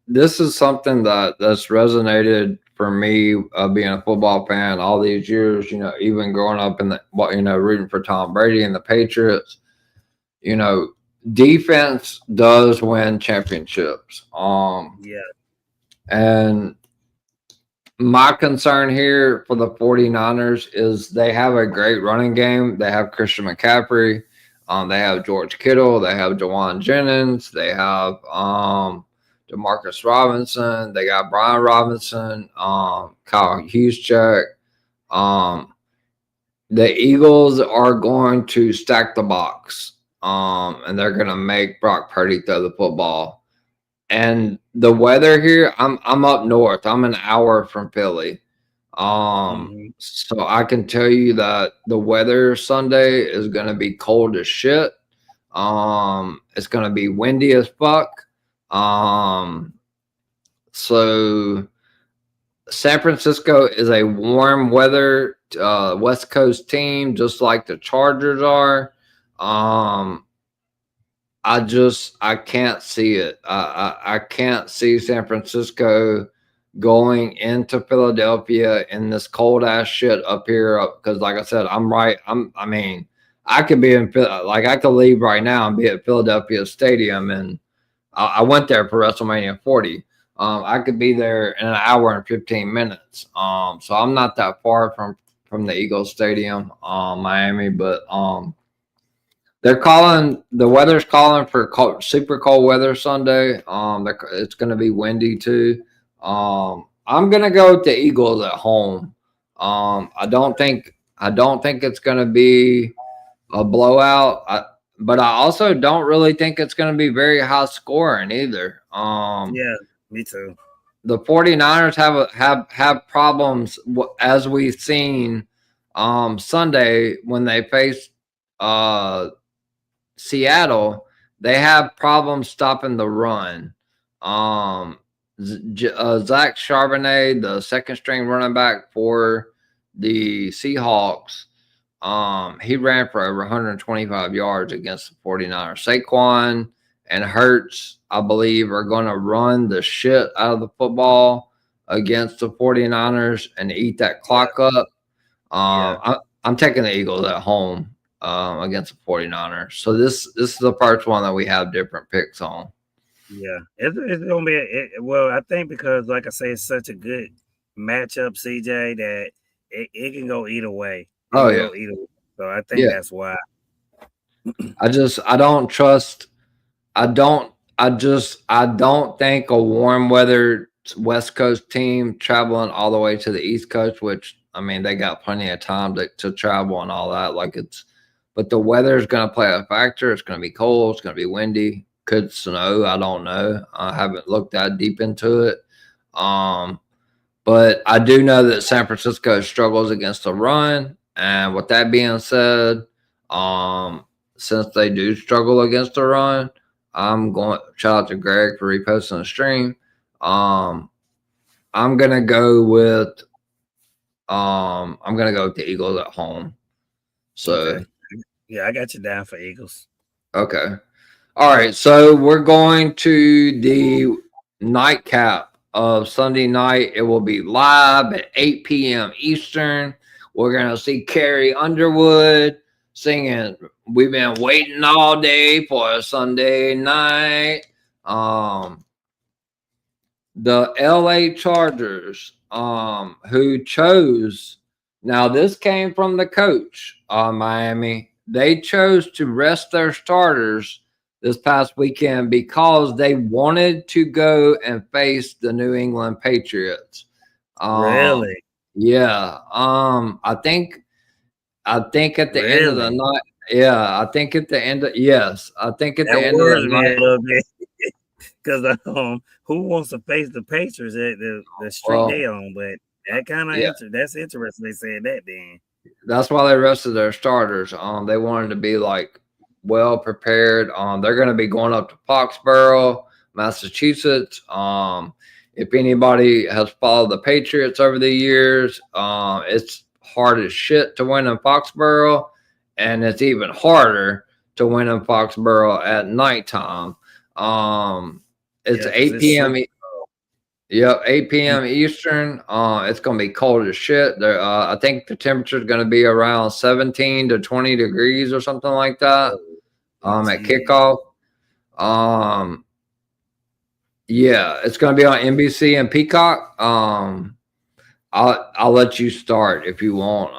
this is something that's resonated for me, being a football fan all these years, even growing up in rooting for Tom Brady and the Patriots, you know, defense does win championships. Yeah, And my concern here for the 49ers is they have a great running game. They have Christian McCaffrey. They have George Kittle. They have Jawan Jennings. They have Demarcus Robinson. They got Brian Robinson, Kyle Juszczyk. The Eagles are going to stack the box, and they're going to make Brock Purdy throw the football. And the weather here, I'm up north. I'm an hour from Philly. So I can tell you that the weather Sunday is going to be cold as shit. It's going to be windy as fuck. So San Francisco is a warm weather West Coast team, just like the Chargers are. I can't see it. I can't see San Francisco going into Philadelphia in this cold ass shit up here. Because, like I said, I could be I could leave right now and be at Philadelphia Stadium, and I went there for WrestleMania 40. I could be there in an hour and 15 minutes. So I'm not that far from the Eagles Stadium, Miami, but the weather's calling for super cold weather Sunday. It's going to be windy too. I'm going to go with the Eagles at home. I don't think it's going to be a blowout. But I also don't really think it's going to be very high scoring either. yeah, me too. The 49ers have problems, as we've seen Sunday when they faced Seattle. They have problems stopping the run. Zach Charbonnet, the second string running back for the Seahawks, he ran for over 125 yards against the 49ers. Saquon and Hurts, I believe, are going to run the shit out of the football against the 49ers and eat that clock up. I'm taking the Eagles at home against the 49ers. So this is the first one that we have different picks on. Yeah, it's gonna be well. I think because, like I say, it's such a good matchup, CJ, that it can go either way. It Oh can yeah, go either way. So I think yeah. that's why. I don't trust. I don't. I don't think a warm weather West Coast team traveling all the way to the East Coast, which I mean they got plenty of time to travel and all that. Like it's, but the weather is going to play a factor. It's going to be cold. It's going to be windy. Could snow. I don't know. I haven't looked that deep into it. Um, but I do know that San Francisco struggles against the run. And with that being said, um, since they do struggle against the run, I'm going shout out to Greg for reposting the stream. Um, I'm gonna go with the Eagles at home. So Okay. Yeah, I got you down for Eagles. okay. All right, so we're going to the nightcap of Sunday night. It will be live at 8 p.m. Eastern. We're going to see Carrie Underwood singing We've Been Waiting All Day for a Sunday Night. The LA Chargers, who chose, now this came from the coach Miami. They chose to rest their starters this past weekend because they wanted to go and face the New England Patriots. Um, Really, yeah. I think at the end of the really, night, yeah, I think at the end of yes, I think at that the end of the worries me a night, little bit because who wants to face the Patriots at the street well, they on? But that kind of yeah. that's interesting. They said that then. That's why they rested their starters. They wanted to be like well prepared. They're going to be going up to Foxborough, Massachusetts. If anybody has followed the Patriots over the years, it's hard as shit to win in Foxborough, and it's even harder to win in Foxborough at nighttime. It's Yeah, because 8 it's p.m. super. Yep, 8 p.m. Eastern. It's gonna be cold as shit. There, I think the temperature is gonna be around 17 to 20 degrees or something like that. Oh, At geez. kickoff. Um, yeah, it's gonna be on NBC and Peacock. I'll let you start if you want.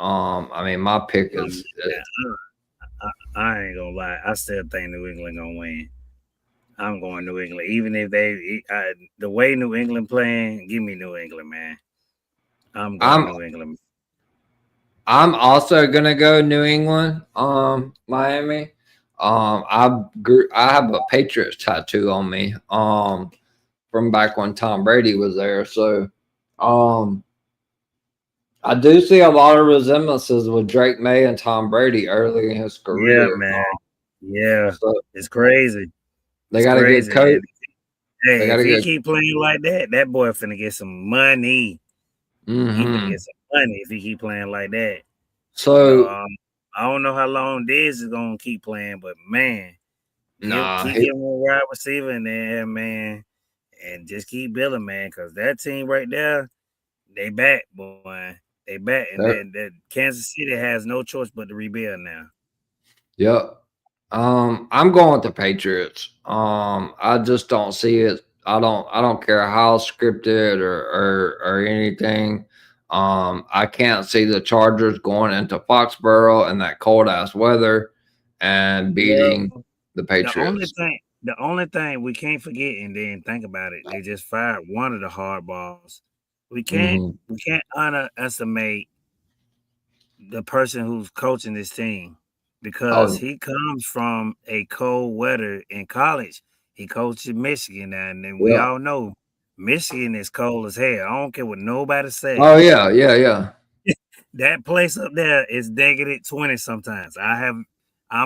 I mean, my pick is I ain't gonna lie. I still think New England gonna win. I'm going New England, even if the way New England playing. Give me New England, man. I'm going I'm New England. I'm also gonna go New England. Miami. I have a Patriots tattoo on me. From back when Tom Brady was there. So, um, I do see a lot of resemblances with Drake May and Tom Brady early in his Yeah, career. man. Yeah, So it's crazy. they It's got a good crazy. coach. And They hey, got if a he good. keep playing like that, that boy finna get some money. He finna Hmm. get some money if he keep playing like that. So So I don't know how long this is gonna keep playing, but man, nah, keep giving him a wide receiver in there, man, and just keep building, man, because that team right there, they back, boy. They back, and then that Kansas City has no choice but to rebuild now. yep. I'm going with the Patriots. I just don't see it. I don't care how scripted or anything. I can't see the Chargers going into Foxborough in that cold ass weather and beating Well, the the only Patriots. thing, the only thing we can't forget, and then think about it, they just fired one of the hard balls. We can't, Hmm. we can't underestimate the person who's coaching this team because Oh, he comes from a cold weather in college. He coached in Michigan, and then we yeah. all know Michigan is cold as hell. I don't care what nobody say. Oh yeah, yeah, yeah. That place up there is -20 sometimes. I'm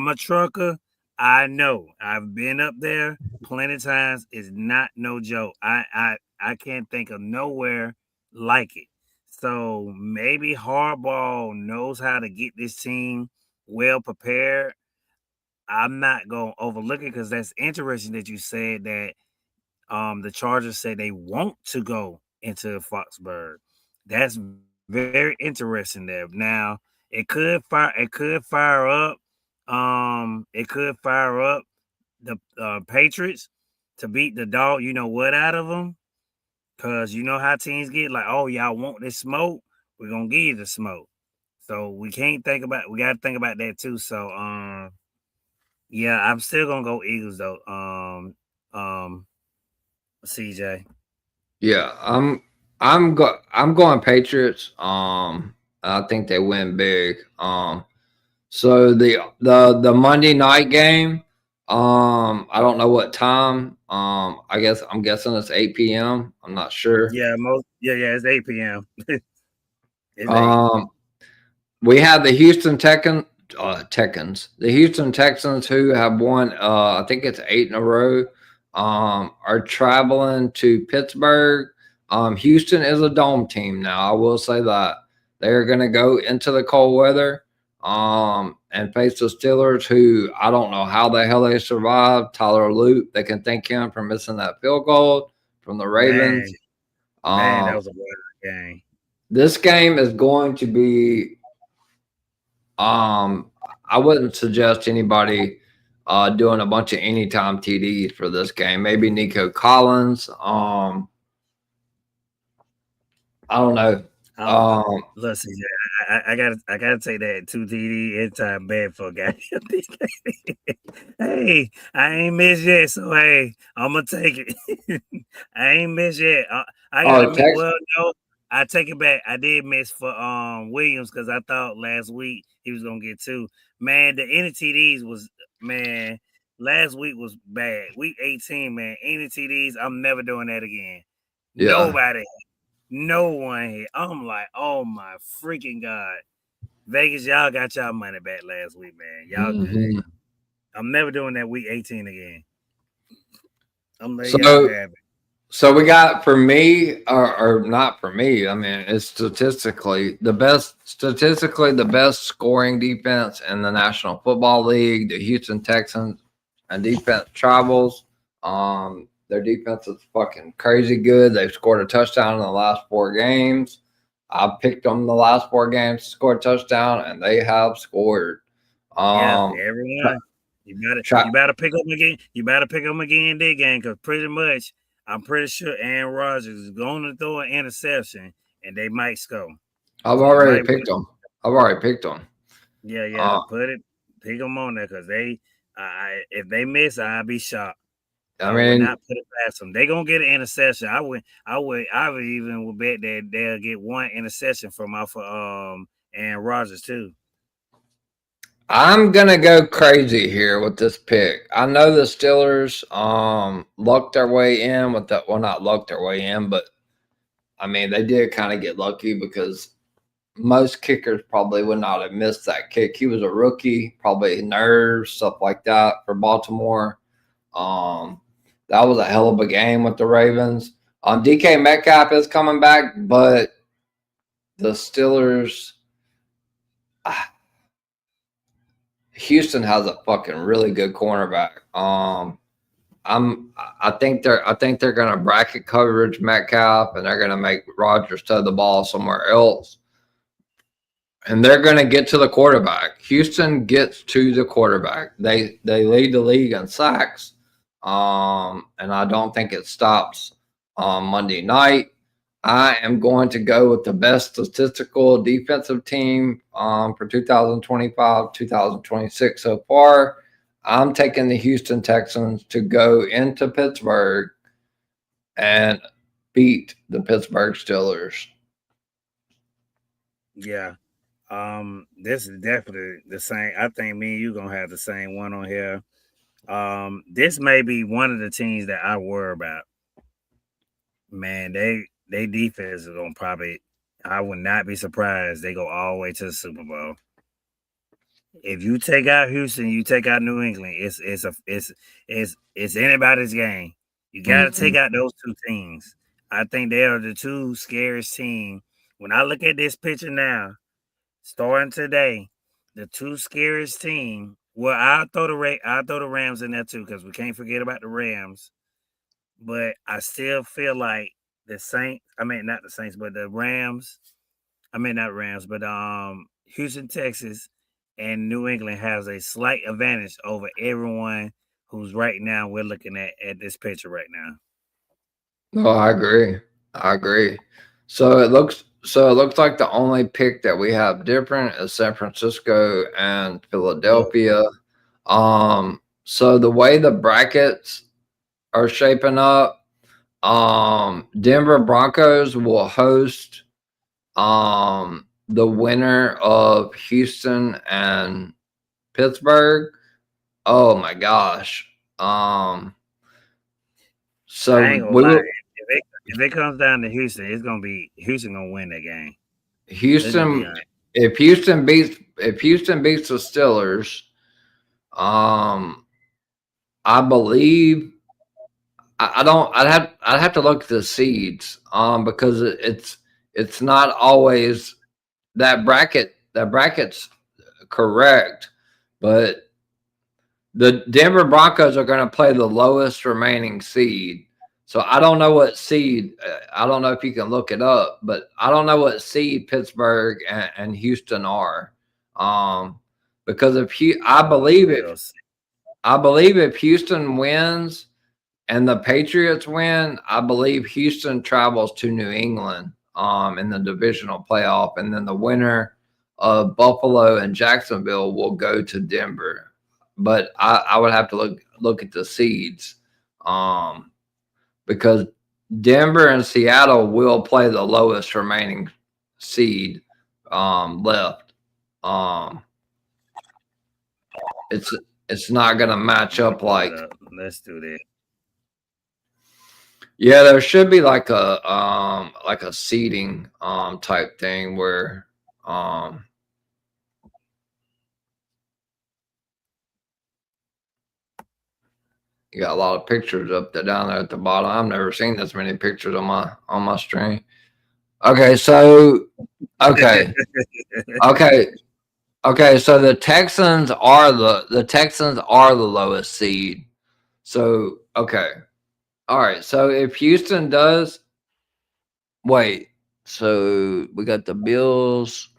a trucker. I know. I've been up there plenty of times. It's not no joke. I can't think of nowhere like it. So maybe Harbaugh knows how to get this team well prepared. I'm not gonna overlook it because that's interesting that you said that the Chargers say they want to go into Foxborough. That's very interesting there. Now it could fire up the Patriots to beat the dog, you know what, out of them. Cause you know how teams get like, oh, y'all want this smoke? We're gonna give you the smoke. So we gotta think about that too. So yeah, I'm still gonna go Eagles though. CJ. Yeah, I'm going Patriots. I think they win big. So the Monday night game, I don't know what time. I'm guessing it's 8 p.m. I'm not sure. Yeah, it's 8 p.m. It's 8. We have the Houston the Houston Texans, who have won, I think it's 8 in a row, are traveling to Pittsburgh. Houston is a dome team now. I will say that they're going to go into the cold weather, and face the Steelers, who I don't know how the hell they survived. Tyler Loop, they can thank him for missing that field goal from the Ravens. Man, that was a wild game. This game is going to be. I wouldn't suggest anybody doing a bunch of anytime TDs for this game. Maybe Nico Collins. I don't know. Listen, I gotta take that 2 TD anytime bad for a guy. Hey, I ain't missed yet, so hey, I'm gonna take it. I ain't missed yet. I gotta admit, well, no, I take it back. I did miss for Williams because I thought last week he was gonna get 2. Man, the any TDs was last week was bad. Week 18, man, any TDs. I'm never doing that again. Yeah. Nobody. No one hit. I'm like, oh my freaking God. Vegas, y'all got y'all money back last week, man. Y'all good. I'm never doing that week 18 again. I'm letting y'all have it. So we got, for me, or not for me, I mean, it's statistically the best scoring defense in the National Football League, the Houston Texans, and defense travels. Their defense is fucking crazy good. They've scored a touchdown in the last 4 games. I picked them the last 4 games to score a touchdown, and they have scored. Everyone. You better pick them again. You better pick them again in this game, because I'm pretty sure Aaron Rodgers is going to throw an interception, and they might score. I've already picked them. Yeah. Pick them on there, because if they miss, I'll be shocked. I would not put it past them. They're gonna get an interception. I would even bet that they'll get 1 interception from off of Aaron Rodgers too. I'm gonna go crazy here with this pick. I know the Steelers lucked their way in with that. Well, not lucked their way in, but I mean they did kind of get lucky, because most kickers probably would not have missed that kick. He was a rookie, probably nerves, stuff like that for Baltimore. That was a hell of a game with the Ravens. DK Metcalf is coming back, but the Steelers, Houston has a fucking really good cornerback. I think they're gonna bracket coverage Metcalf, and they're gonna make Rodgers throw the ball somewhere else. And they're going to get to the quarterback. Houston gets to the quarterback. They lead the league in sacks, and I don't think it stops on Monday night. I am going to go with the best statistical defensive team for 2025, 2026 so far. I'm taking the Houston Texans to go into Pittsburgh and beat the Pittsburgh Steelers. Yeah. This is definitely the same. I think me and you gonna have the same one on here. This may be one of the teams that I worry about. Man, they defense is gonna probably. I would not be surprised they go all the way to the Super Bowl. If you take out Houston, you take out New England. It's anybody's game. You got to take out those 2 teams. I think they are the 2 scariest teams. When I look at this picture now, starting today, the 2 scariest team. Well, I'll throw the Rams in there too, because we can't forget about the Rams. But I still feel like the Saints. I mean, not the Saints, but the Rams. I mean, not Rams, but Houston, Texas, and New England has a slight advantage over everyone who's right now we're looking at this picture right now. No, I agree. I agree. So it looks like the only pick that we have different is San Francisco and Philadelphia. So the way the brackets are shaping up, Denver Broncos will host the winner of Houston and Pittsburgh. Oh my gosh. So I ain't gonna we lie. will If it comes down to Houston, it's gonna be Houston gonna win that game. Let's just be Houston honest. if Houston beats the Steelers, I believe I don't I'd have to look at the seeds because it's not always that bracket's correct, but the Denver Broncos are going to play the lowest remaining seed. So I don't know what seed. I don't know if you can look it up, but I don't know what seed Pittsburgh and Houston are. Because I believe We'll if see. Houston wins and the Patriots win, I believe Houston travels to New England in the divisional playoff, and then the winner of Buffalo and Jacksonville will go to Denver. But I would have to look at the seeds because Denver and Seattle will play the lowest remaining seed left. It's not going to match up like. Let's do this. Yeah, there should be like a seating type thing where you got a lot of pictures up there down there at the bottom. I've never seen this many pictures on my stream. Okay, so okay. So the Texans are the lowest seed. So okay. All right. So if Houston does wait, so we got the Bills.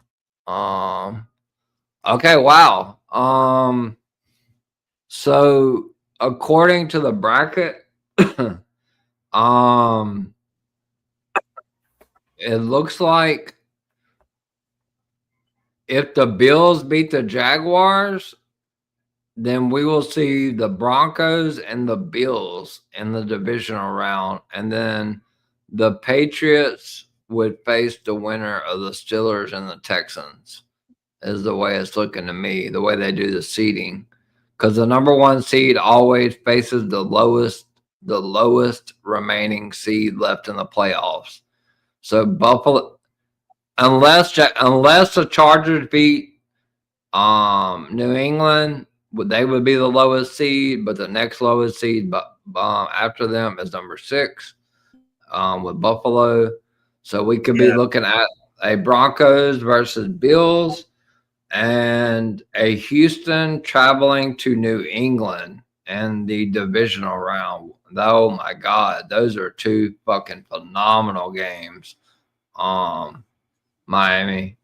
Okay, wow. So according to the bracket, it looks like if the Bills beat the Jaguars, then we will see the Broncos and the Bills in the divisional round. And then the Patriots would face the winner of the Steelers and the Texans, is the way it's looking to me, the way they do the seeding. Because the number one seed always faces the lowest remaining seed left in the playoffs. So Buffalo, unless the Chargers beat New England, they would be the lowest seed, but the next lowest seed after them is number 6 with Buffalo. So we could be looking at a Broncos versus Bills and a Houston traveling to New England in the divisional round. Oh my God, those are 2 fucking phenomenal games. Miami,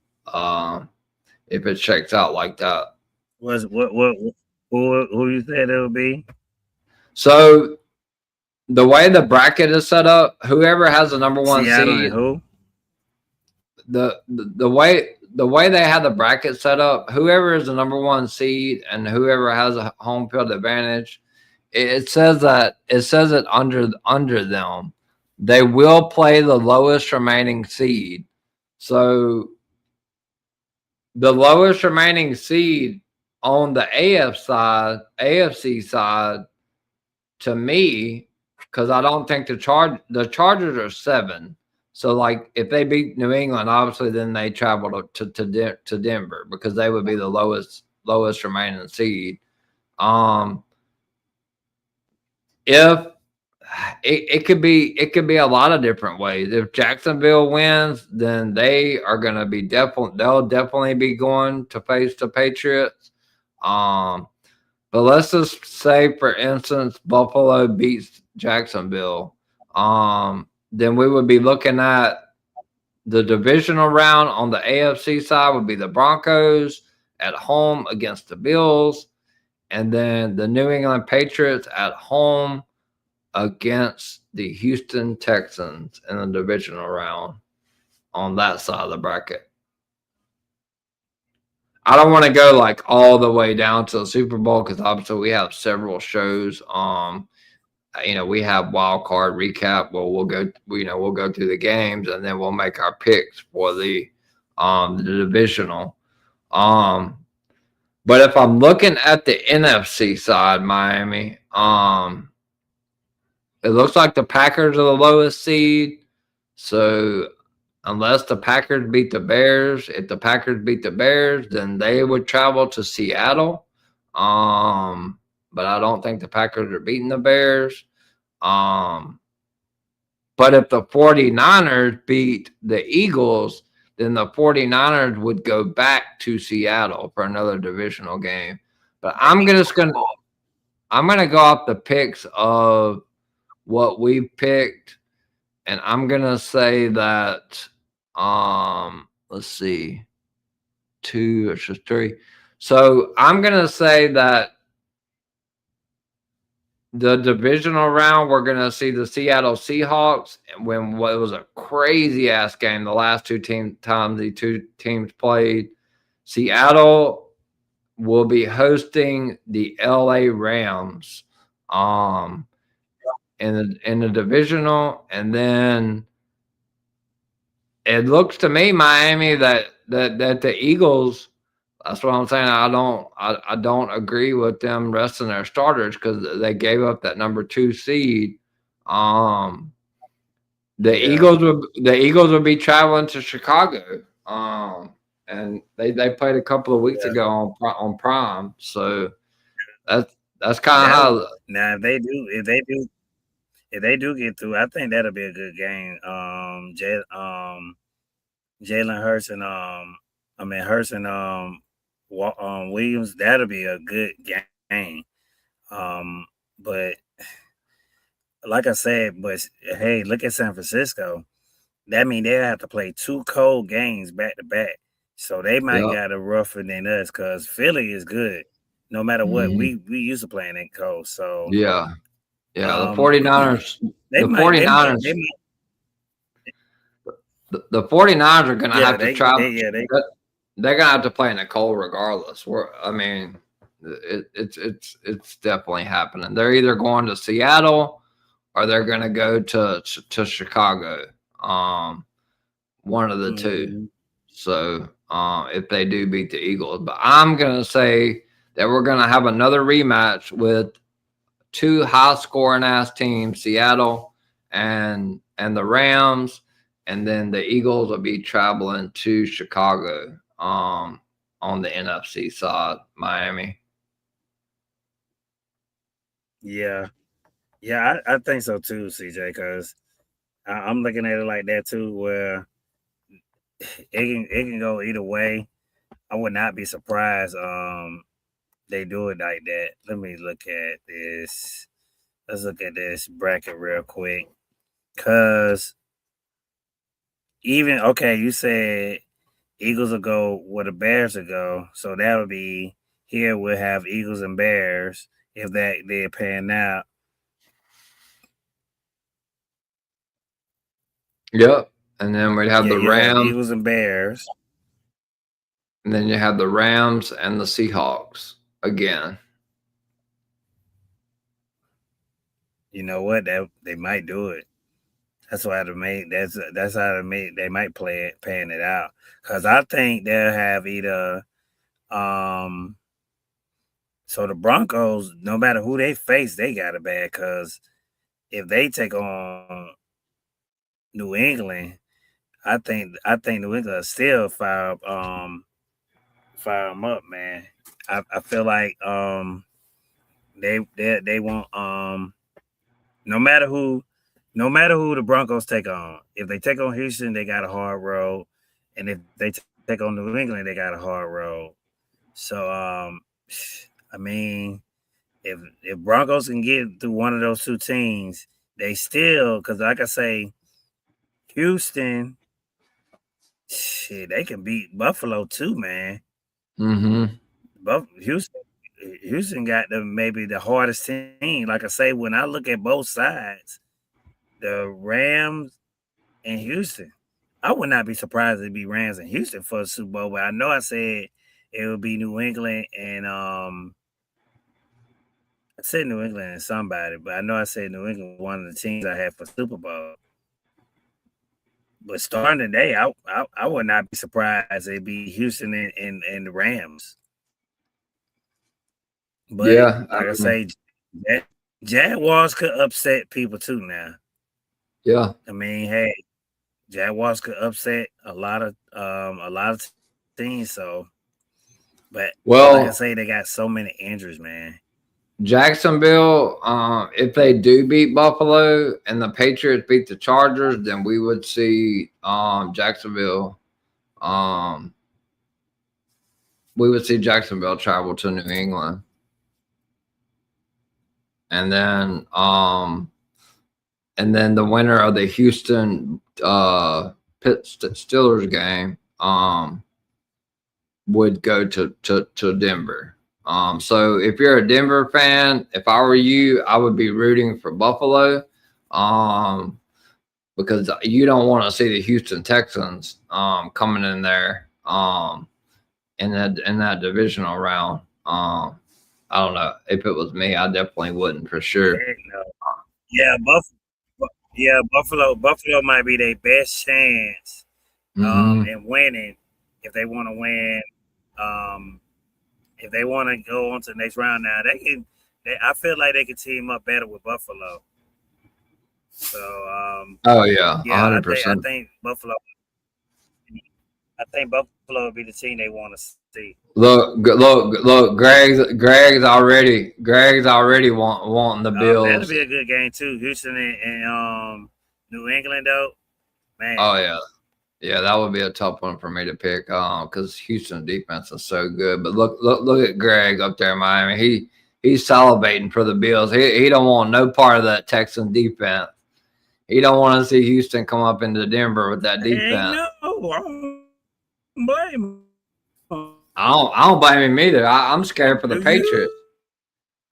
if it checks out like that. Who you said it would be? So the way the bracket is set up, whoever has the number 1 Seattle seed, and who? the way they have the bracket set up, whoever is the number 1 seed and whoever has a home field advantage, it says it under them. They will play the lowest remaining seed. So the lowest remaining seed on the AFC side, to me, because I don't think the Chargers are 7. So, like, if they beat New England, obviously, then they travel to Denver because they would be the lowest remaining seed. If it could be a lot of different ways. If Jacksonville wins, then they are going to be they'll definitely be going to face the Patriots. But let's just say, for instance, Buffalo beats Jacksonville. Then we would be looking at the divisional round on the AFC side would be the Broncos at home against the Bills. and then the New England Patriots at home against the Houston Texans in the divisional round on that side of the bracket. I don't want to go like all the way down to the Super Bowl because obviously we have several shows. We have wild card recap where we'll go through the games and then we'll make our picks for the divisional. But if I'm looking at the NFC side, Miami, it looks like the Packers are the lowest seed. So unless the Packers beat the Bears, if the Packers beat the Bears, then they would travel to Seattle. But I don't think the Packers are beating the Bears. But if the 49ers beat the Eagles, then the 49ers would go back to Seattle for another divisional game. But I'm gonna go off the picks of what we picked, and I'm gonna say that let's see, 2 it's just 3. So I'm gonna say that the divisional round, we're going to see the Seattle Seahawks when it was a crazy ass game the last times the two teams played. Seattle will be hosting the LA Rams in the divisional, and then it looks to me, Miami, that the Eagles. That's what I'm saying. I don't agree with them resting their starters because they gave up that number 2 seed. The Eagles will be traveling to Chicago. And they played a couple of weeks ago on Prime. So that's kind of how. Now if they do get through, I think that'll be a good game. Jalen Hurts and Hurts and Williams, that'll be a good game. But like I said, hey, look at San Francisco. That means they'll have to play 2 cold games back to back. So they might got it rougher than us because Philly is good. No matter what, we used to playing in cold. So the 49ers. The 49ers are going to have to travel. They're gonna have to play in the cold regardless. It's definitely happening. They're either going to Seattle or they're gonna go to Chicago. One of the two. So if they do beat the Eagles, but I'm gonna say that we're gonna have another rematch with 2 high scoring ass teams, Seattle and the Rams, and then the Eagles will be traveling to Chicago. On the NFC side, Miami. Yeah, I think so too, CJ. Because I'm looking at it like that too, where it can go either way. I would not be surprised. They do it like that. Let me look at this. Let's look at this bracket real quick. Cause you said Eagles will go where the Bears will go. So that'll be here we'll have Eagles and Bears if they're paying out. Yep. And then we'd have the Rams. Eagles and Bears. And then you have the Rams and the Seahawks again. You know what? They might do it. That's why they might play it, paying it out. Because I think they'll have either so the Broncos, no matter who they face, they got it bad. Because if they take on New England, I think New England will still fire them up, man. I feel like they won't no matter who the Broncos take on. If they take on Houston, they got a hard road. And if they take on New England, they got a hard road. So, if Broncos can get through one of those 2 teams, they still, because like I say, Houston, they can beat Buffalo too, man. Mm-hmm. Houston Houston got maybe the hardest team. Like I say, when I look at both sides, the Rams and Houston, I would not be surprised if it be Rams and Houston for the Super Bowl. But I know I said it would be New England and I said New England and somebody, but I know I said New England one of the teams I had for Super Bowl. But starting today, I would not be surprised it'd be Houston and the Rams. But Yeah, like I say, Jaguars could upset people too now. yeah. I mean, hey, Jaguars could upset a lot of teams. So, but Well, like I say, they got so many injuries, man. Jacksonville, if they do beat Buffalo and the Patriots beat the Chargers, then we would see Jacksonville. We would see Jacksonville travel to New England, and then the winner of the Houston Steelers game would go to Denver. So if you're a Denver fan, if I were you, I would be rooting for Buffalo, because you don't want to see the Houston Texans coming in there in that divisional round. I don't know. If it was me, I definitely wouldn't for sure. Yeah, Buffalo might be their best chance in winning if they want to win. If they want to go on to the next round now, I feel like they can team up better with Buffalo. So, oh yeah, 100%. I think Buffalo would be the team they want to see. Look! Greg's already wanting the Bills. That'll be a good game too. Houston and New England, though, man. Oh yeah. Yeah, that would be a tough one for me to pick because Houston defense is so good. But look at Greg up there in Miami. He's salivating for the Bills. He don't want no part of that Texan defense. He don't want to see Houston come up into Denver with that defense. No, I don't blame him. I don't blame him either. I'm scared for the Patriots.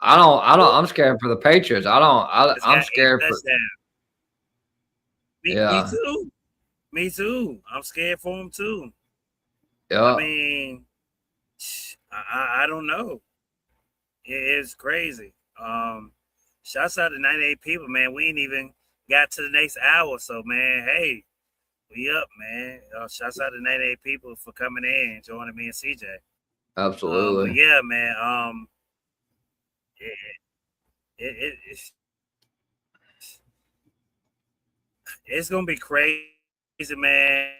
I'm scared for the Patriots. I'm scared for. Me too. Me too. I'm scared for him too. Yeah. I mean, I don't know. It's crazy. Shouts out to 98 people, man. We ain't even got to the next hour, so man, hey, we up, man. Shouts out to 98 people for coming in, joining me and CJ. Absolutely. Yeah, man. It's gonna be crazy, man.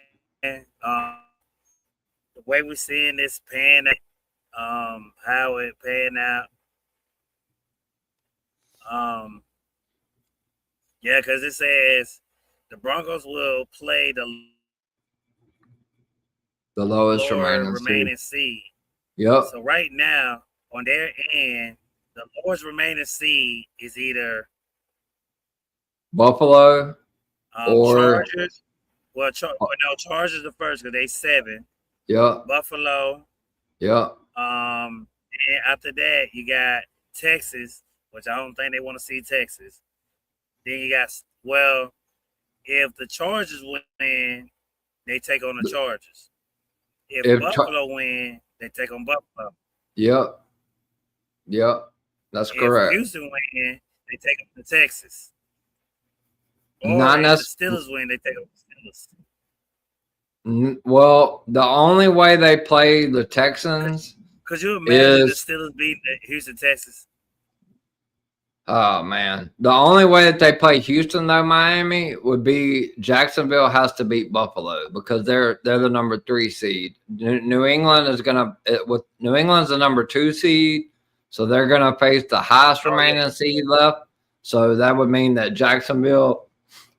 The way we're seeing this pan out, how it pan out. Yeah, because it says the Broncos will play the lowest remaining seed. Yep. So right now, on their end, the lowest remaining seed is either Buffalo or Chargers. Well, Chargers are first because they 7. Yep. Buffalo. Yep. And after that, you got Texas, which I don't think they want to see Texas. Then you got, well, if the Chargers win, they take on the Chargers. If Buffalo win, they take on Buffalo. Yep. That's correct. If Houston win, they take on the Texas. Or Not if the Steelers win, they take on the Steelers. Well, the only way they play the Texans. Could you imagine the Steelers beating the Houston Texans? Oh man, the only way that they play Houston though, Miami, would be Jacksonville has to beat Buffalo because they're the number 3 seed. New England is New England's the number 2 seed, so they're gonna face the highest remaining seed left. So that would mean that Jacksonville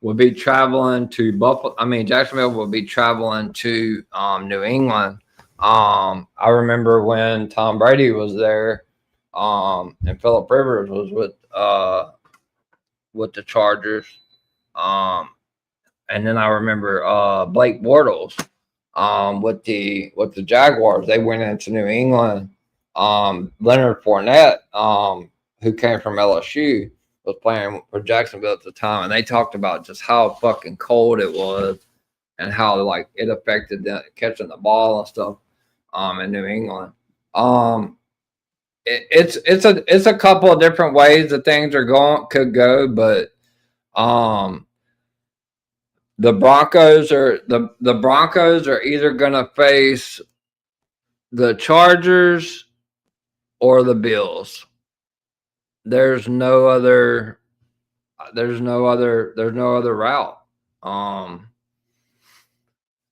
will be traveling to Buffalo. I mean, Jacksonville will be traveling to New England. I remember when Tom Brady was there, and Phillip Rivers was with the Chargers. And then I remember Blake Bortles with the Jaguars. They went into New England Leonard Fournette, who came from LSU, was playing for Jacksonville at the time, and they talked about just how fucking cold it was and how like it affected them catching the ball and stuff in New England. It's a couple of different ways that things could go, but the Broncos are either gonna face the Chargers or the Bills. There's no other route.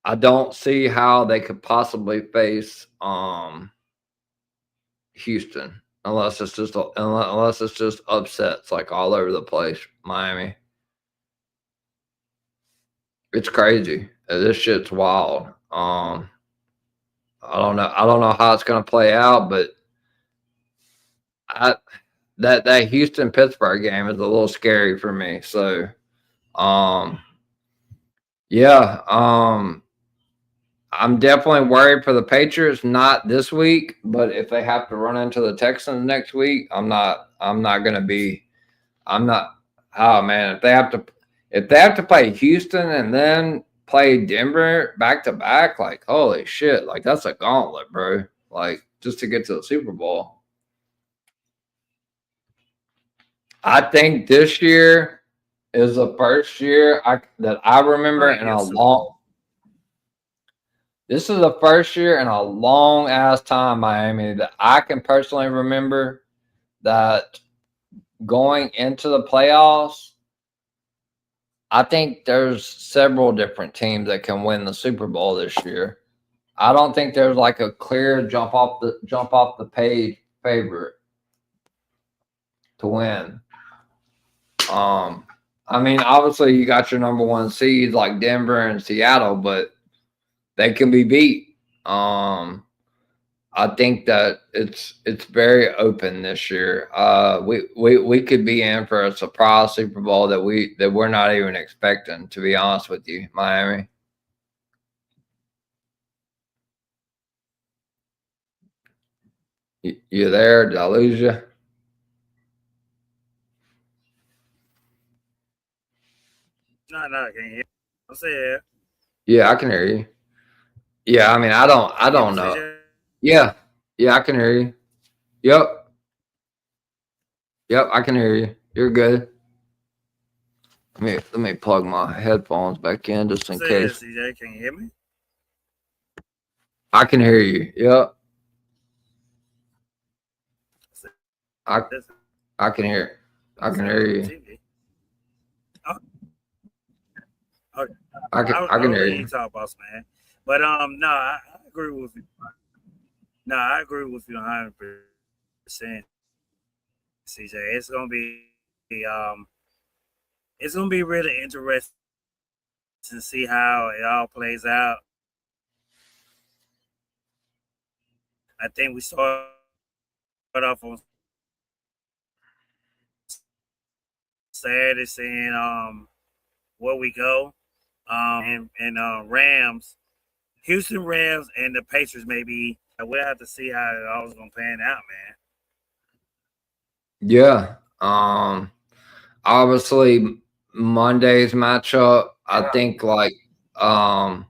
I don't see how they could possibly face Houston unless it's just upsets like all over the place. Miami. It's crazy. This shit's wild. I don't know how it's gonna play out, but that Houston Pittsburgh game is a little scary for me. So, yeah, I'm definitely worried for the Patriots. Not this week, but if they have to run into the Texans next week, I'm not gonna be. I'm not. Oh man, if they have to play Houston and then play Denver back to back, like holy shit, like that's a gauntlet, bro. Like just to get to the Super Bowl. I think this year is the first year that I remember in a long. This is the first year in a long ass time, Miami, that I can personally remember that going into the playoffs. I think there's several different teams that can win the Super Bowl this year. I don't think there's like a clear jump off the page favorite to win. I mean, obviously you got your number one seeds like Denver and Seattle, but they can be beat. I think that it's very open this year. We could be in for a surprise Super Bowl that we're not even expecting, to be honest with you, Miami. You there? Did I lose you? No, can you hear me? I'm saying. Yeah, I can hear you. Yeah, I mean, I don't know. Yeah, I can hear you. Yep, I can hear you. You're good. Let me plug my headphones back in just in case. CJ, can you hear me? I can hear you. Yep. I can hear. I can hear you. Okay. I can hear you. Talk, boss man. But no, I agree with you. No, I agree with you 100%, CJ. It's gonna be really interesting to see how it all plays out. I think we start off on Saturday seeing where we go. And Rams, Houston Rams, and the Patriots maybe. We'll have to see how it all is gonna pan out, man. Yeah. Obviously Monday's matchup, I think like by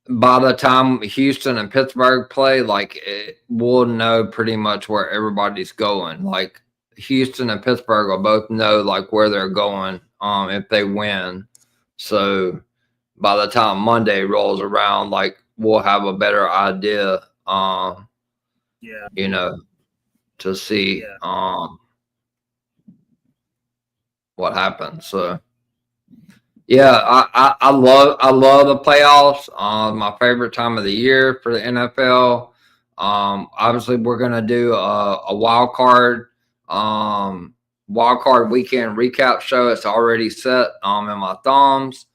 the time Houston and Pittsburgh play, like we'll know pretty much where everybody's going. Like Houston and Pittsburgh will both know like where they're going if they win. So by the time Monday rolls around, like we'll have a better idea, you know, to see what happens. So yeah, I love the playoffs. My favorite time of the year for the NFL. Obviously we're gonna do a wild card weekend recap show. It's already set in my thumbs.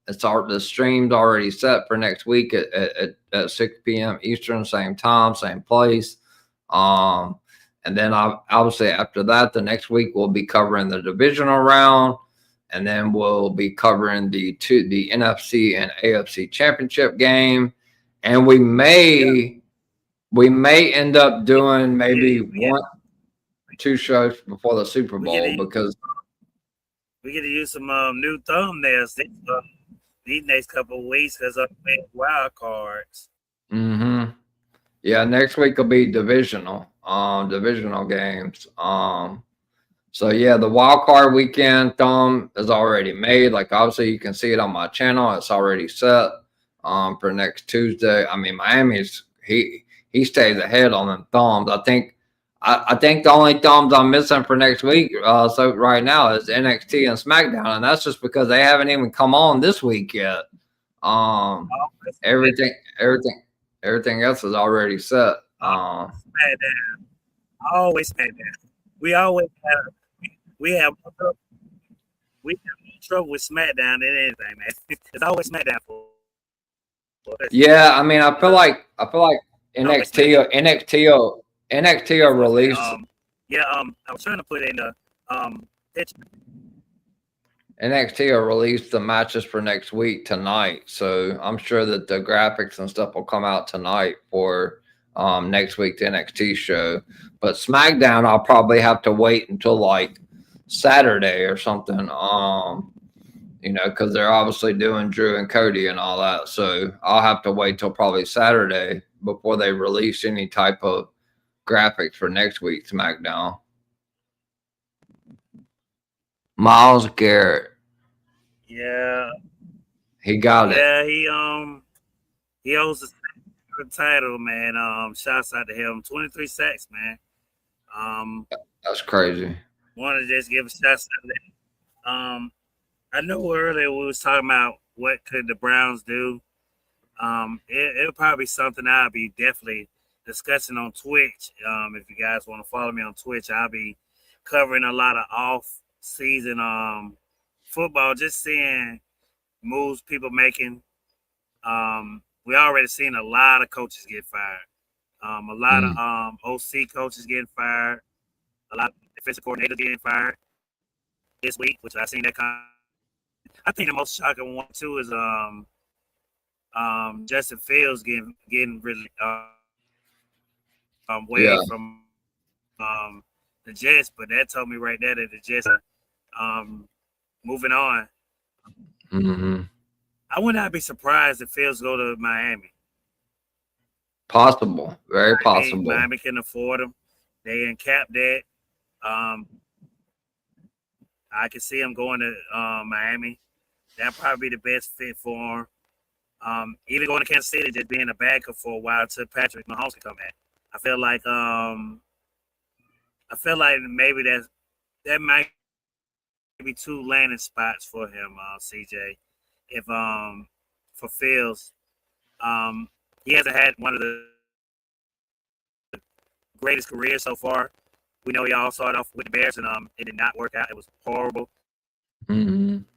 The stream's already set for next week at 6 p.m. Eastern, same time, same place. And then obviously after that, the next week we'll be covering the divisional round, and then we'll be covering the NFC and AFC championship game, and we may we may end up doing maybe we get- 2 shows before the Super We Bowl get to- because we get to use some new thumbnails these next couple of weeks because of wild cards. yeah, next week will be divisional games. So yeah, the wild card weekend thumb is already made. Like obviously you can see it on my channel. It's already set for next Tuesday. I mean, Miami's he stays ahead on them thumbs. I think the only thumbs I'm missing for next week, so right now is NXT and SmackDown, and that's just because they haven't even come on this week yet. Everything else is already set. SmackDown. Always SmackDown. We always have more trouble with SmackDown than anything, man. It's always SmackDown for us. Yeah, I mean, I feel like NXT will release. I was trying to put in the picture. NXT will release the matches for next week tonight, so I'm sure that the graphics and stuff will come out tonight for next week's NXT show. But SmackDown, I'll probably have to wait until like Saturday or something. Because they're obviously doing Drew and Cody and all that, so I'll have to wait till probably Saturday before they release any type of graphics for next week's SmackDown. Myles Garrett. Yeah. He got it. Yeah, he owns the title, man. Shouts out to him. 23 sacks, man. That's crazy. Want to just give a shout out to that. I know earlier we was talking about what could the Browns do. It'll probably be something I'll be definitely discussing on Twitch. If you guys want to follow me on Twitch, I'll be covering a lot of off-season football, just seeing moves people making. We already seen a lot of coaches get fired. A lot of OC coaches getting fired. A lot of defensive coordinators getting fired this week, which I seen that kind. I think the most shocking one too is Justin Fields getting really away from the Jets, but that told me right there that the Jets are moving on. I would not be surprised if Fields go to Miami. Possible, very possible. Miami can afford him. They uncapped that. I can see him going to Miami. That'd probably be the best fit for him. Even going to Kansas City, just being a backup for a while till Patrick Mahomes can come back. I feel like maybe that might be 2 landing spots for him, CJ. If for Fields, he hasn't had one of the greatest careers so far. We know he all started off with the Bears, and it did not work out. It was horrible.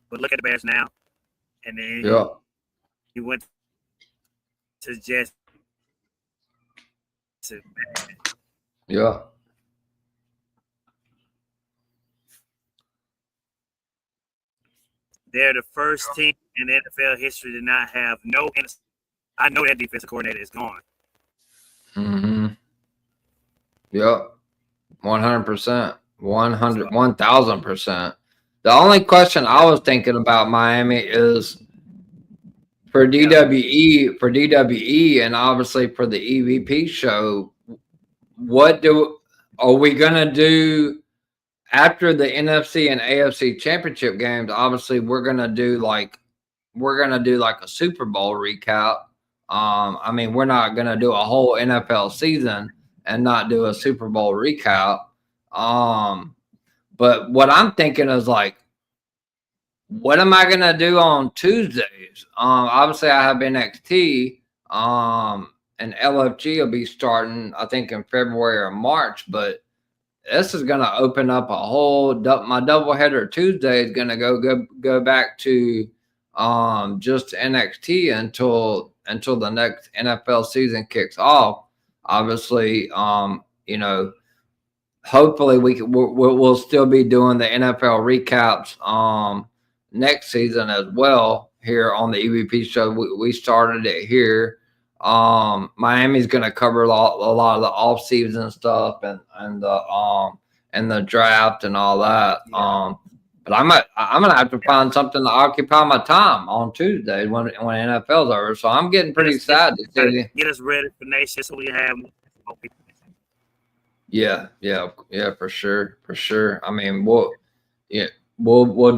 But look at the Bears now, and then he went to the Jets. Yeah. They're the first team in NFL history to not have no. I know that defensive coordinator is gone. Yep. 100%. 1,000%. The only question I was thinking about Miami is for DWE, and obviously for the EVP show. Are we gonna do after the NFC and AFC championship games? Obviously, we're gonna do like a Super Bowl recap. I mean, we're not gonna do a whole NFL season and not do a Super Bowl recap. But what I'm thinking is like, what am I gonna do on Tuesdays? Obviously I have NXT, and LFG will be starting, I think, in February or March. But this is gonna open up a whole. My doubleheader Tuesday is gonna go back to just NXT until the next NFL season kicks off. Obviously, hopefully we'll still be doing the NFL recaps next season as well here on the EVP show. We started it here Miami's going to cover a lot of the off season stuff and the draft and all that. Yeah. But I'm gonna have to find something to occupy my time on Tuesday when NFL's over. So I'm getting pretty sad to see. Get us ready for nation so we have. Yeah, for sure. I mean, we'll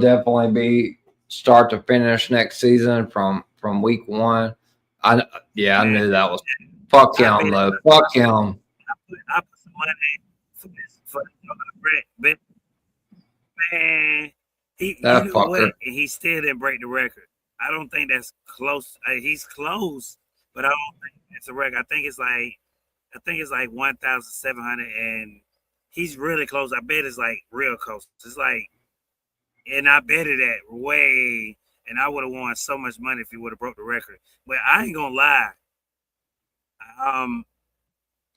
definitely be start to finish next season from week 1. I knew that was fuck him though. Fuck him. I put some money for Brett. Man, That he fucker. went and he still didn't break the record. I don't think that's close. He's close, but I don't think it's a record. I think it's like 1,700, and he's really close. I bet it's like real close. It's like, and I betted that way, and I would have won so much money if he would have broke the record. But I ain't gonna lie.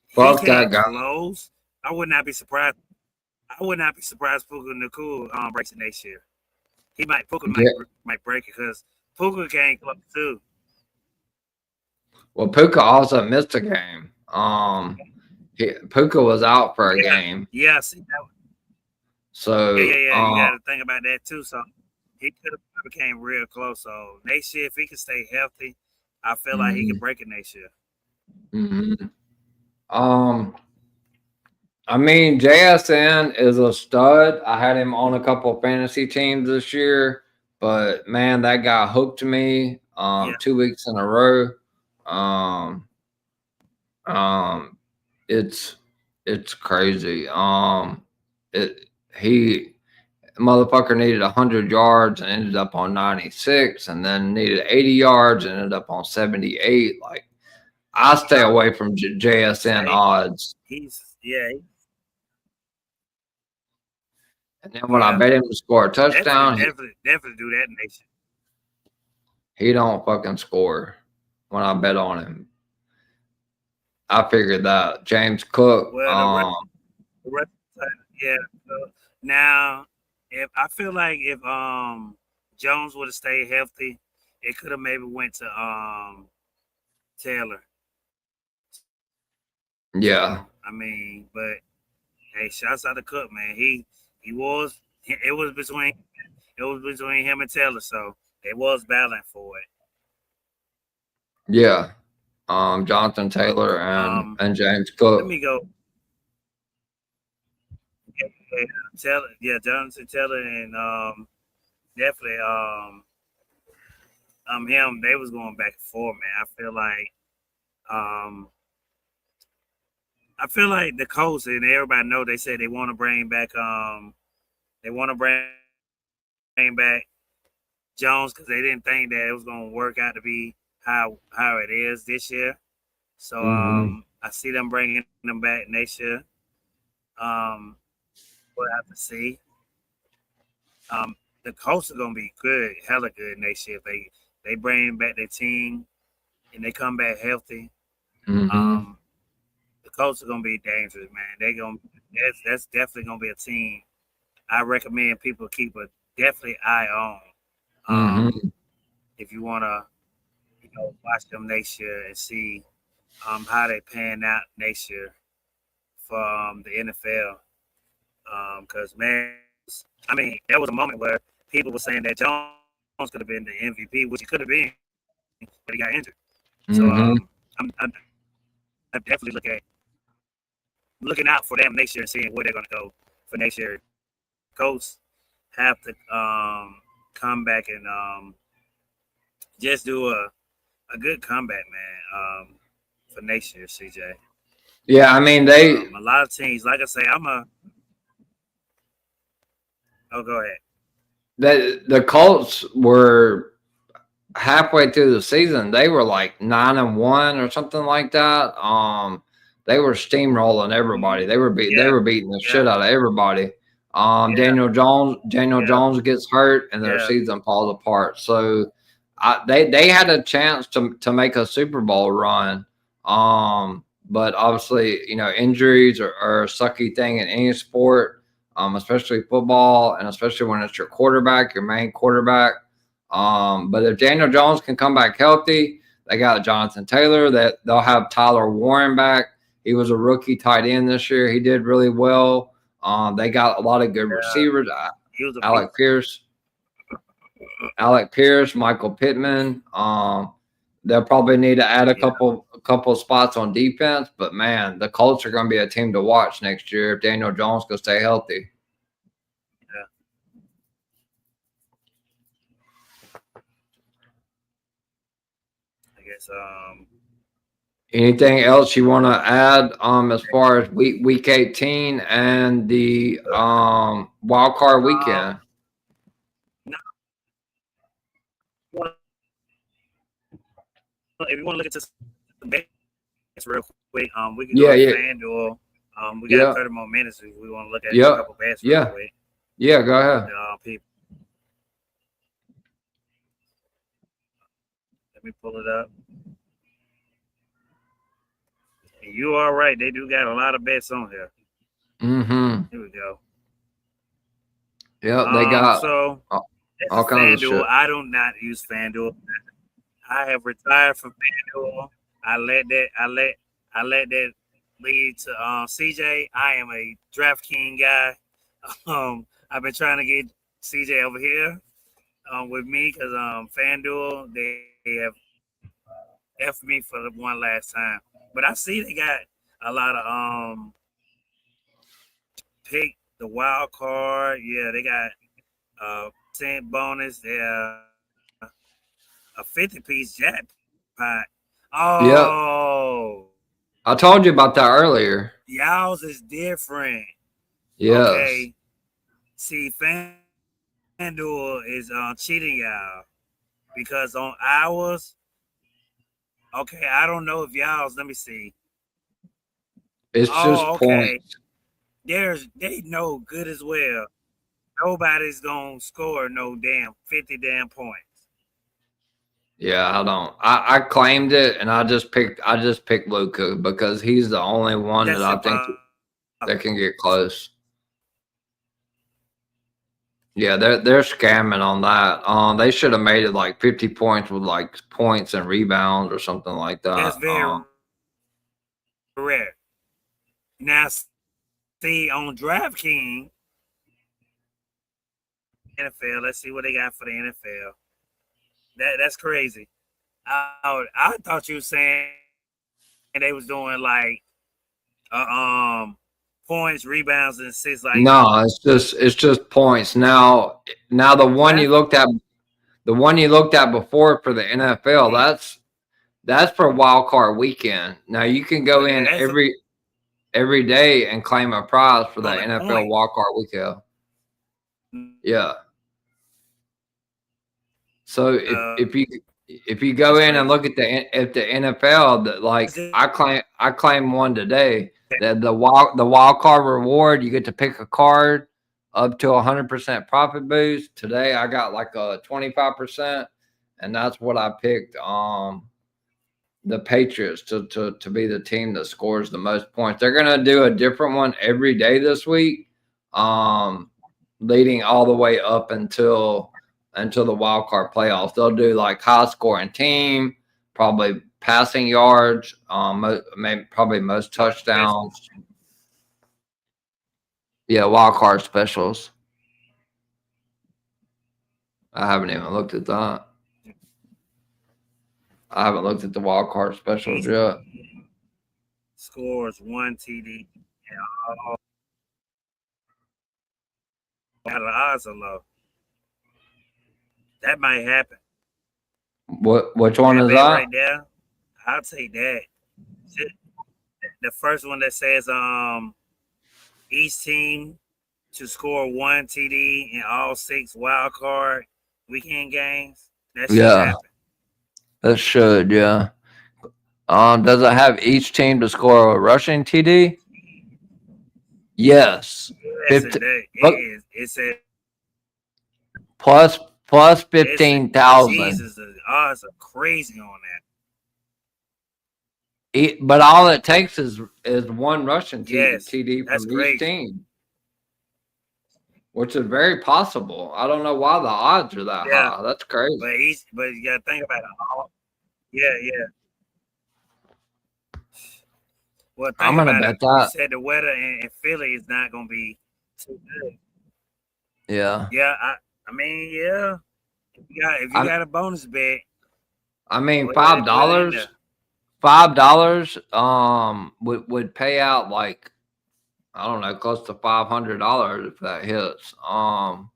Fuck he that guy. close. I would not be surprised. Puka Nacua breaks it next year. Puka might break it because Puka came close too. Well, Puka also missed a game. Puka was out for a game. Yeah, see that. So You got to think about that too. So he could have became real close. So next year, if he can stay healthy, I feel like he can break it next year. Mm-hmm. I mean, JSN is a stud. I had him on a couple of fantasy teams this year, but man, that guy hooked me 2 weeks in a row. It's crazy. He motherfucker needed 100 yards and ended up on 96, and then needed 80 yards and ended up on 78. Like, I stay away from JSN odds. And then when I bet him to score a touchdown, definitely do that next year. He don't fucking score when I bet on him. I figured that. James Cook. Well, now, I feel like if Jones would have stayed healthy, it could have maybe went to Taylor. Yeah. I mean, but hey, shouts out to Cook, man. It was between him and Taylor, so they was battling for it. Yeah. Jonathan Taylor and James Cook. Let me go. Jonathan Taylor and definitely him. They was going back and forth, man. I feel like the Colts and everybody know they said they want to bring back Jones because they didn't think that it was going to work out to be how it is this year. So I see them bringing them back next year. We'll have to see. The Colts are going to be good, hella good next year if they bring back their team and they come back healthy. The Colts are gonna be dangerous, man. That's definitely gonna be a team I recommend people keep a definitely eye on. If you wanna, watch them next year and see how they pan out next year for the NFL. Because man, I mean, there was a moment where people were saying that Jones could have been the MVP, which he could have been, but he got injured. So I definitely looking out for them next year and seeing where they're going to go for next year. Colts have to come back and just do a good comeback, man, for next year, CJ. Yeah, I mean, a lot of teams, like I say, oh, go ahead. The Colts were halfway through the season. They were like 9-1 or something like that. They were steamrolling everybody. They were beating the shit out of everybody. Daniel Jones gets hurt and their season falls apart. So they had a chance to make a Super Bowl run. But obviously, injuries are a sucky thing in any sport, especially football, and especially when it's your quarterback, your main quarterback. But if Daniel Jones can come back healthy, They got Jonathan Taylor. That they'll have Tyler Warren back. He was a rookie tight end this year. He did really well. They got a lot of good receivers. He was a Alec Pierce, Michael Pittman. They'll probably need to add a couple spots on defense, but man, the Colts are going to be a team to watch next year if Daniel Jones can stay healthy. I guess. Anything else you want to add as far as week 18 and the wild card weekend? No. If you want to look at this real quick, we can go to FanDuel. We got 30 more minutes if we want to look at a couple bets real quick. Yeah, go ahead. People. Let me pull it up. And you are right. They do got a lot of bets on here. Mm-hmm. Here we go. Yeah, they got all kinds of shit. I do not use FanDuel. I have retired from FanDuel. I let that lead to CJ. I am a DraftKings guy. I've been trying to get CJ over here with me because FanDuel they have F me for the one last time. But I see they got a lot of pick the wild card. Yeah, they got cent bonus. They're a 50-piece jackpot. Oh, I told you about that earlier. Y'all's is different. Yes. Okay. See, FanDuel is cheating y'all because on ours. Okay, I don't know if y'all's. Let me see. It's just points. They know good as well. Nobody's gonna score no 50 points. Yeah, I don't. I claimed it, and I just picked Luka because he's the only one that I think that can get close. Yeah, they're scamming on that. They should have made it like 50 points with like points and rebounds or something like that. That's very rare. Now, see on DraftKings, NFL. Let's see what they got for the NFL. That's crazy. I thought you were saying they was doing like points, rebounds, and assists. Like no, it's just points. Now the one you looked at before for the NFL, that's for wild card weekend. Now you can go in every day and claim a prize for the NFL wild card weekend. Yeah. So if you go in and look at the NFL, like I claim one today. The wild card reward, you get to pick a card up to 100% profit boost. Today I got like a 25%, and that's what I picked. The Patriots to be the team that scores the most points. They're gonna do a different one every day this week, leading all the way up until the wild card playoffs. They'll do like high scoring team, probably passing yards, probably most touchdowns. Yeah, wild card specials. I haven't even looked at that. I haven't looked at the wild card specials yet. Scores 1 TD. The odds are low. That might happen. Which one is that? Right there. I'll take that. The first one that says each team to score 1 TD in all 6 wild card weekend games. That should happen. That should, yeah. Does it have each team to score a rushing TD? Yes. It is. It says plus 15,000. Jesus, the odds are crazy on that. But all it takes is one rushing TD from each team, which is very possible. I don't know why the odds are that high. That's crazy. But you got to think about it. Yeah, yeah. Well, I'm think gonna about it. bet You that. said the weather in Philly is not gonna be too good. Yeah. Yeah, I mean, yeah. If you I'm. got a bonus bet, I go mean, ahead and put it in there. $5 would pay out like I don't know, close to $500 if that hits. $10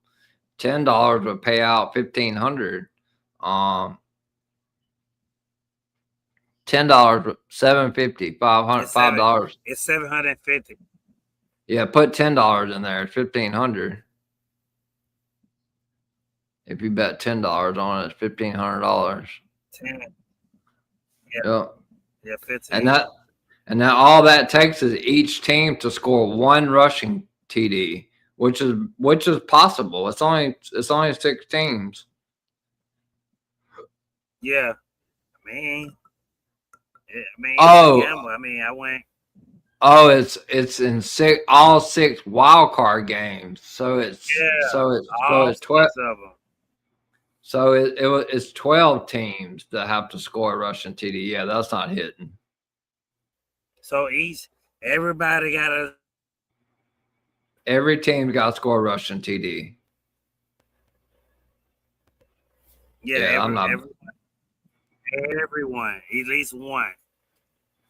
would pay out 1,500. Um, $10, 750, 500, It's seven. $5. It's 750. Yeah, put $10 in there. It's 1,500. If you bet $10 on it, it's $1,500. 10. Yeah, Yeah, yeah, and 15. that all that takes is each team to score one rushing TD, which is possible. It's only 6 teams. Yeah, I mean, it's a Oh, gamble. I mean, I went. oh, it's in all 6 wild card games. So it's Yeah, so it's so all it's 12. 6 of them. So it's 12 teams that have to score a rushing TD. Yeah, that's not hitting. So everybody got a. Every team got to score a rushing TD. Yeah, Yeah, I'm not. everyone, at least one.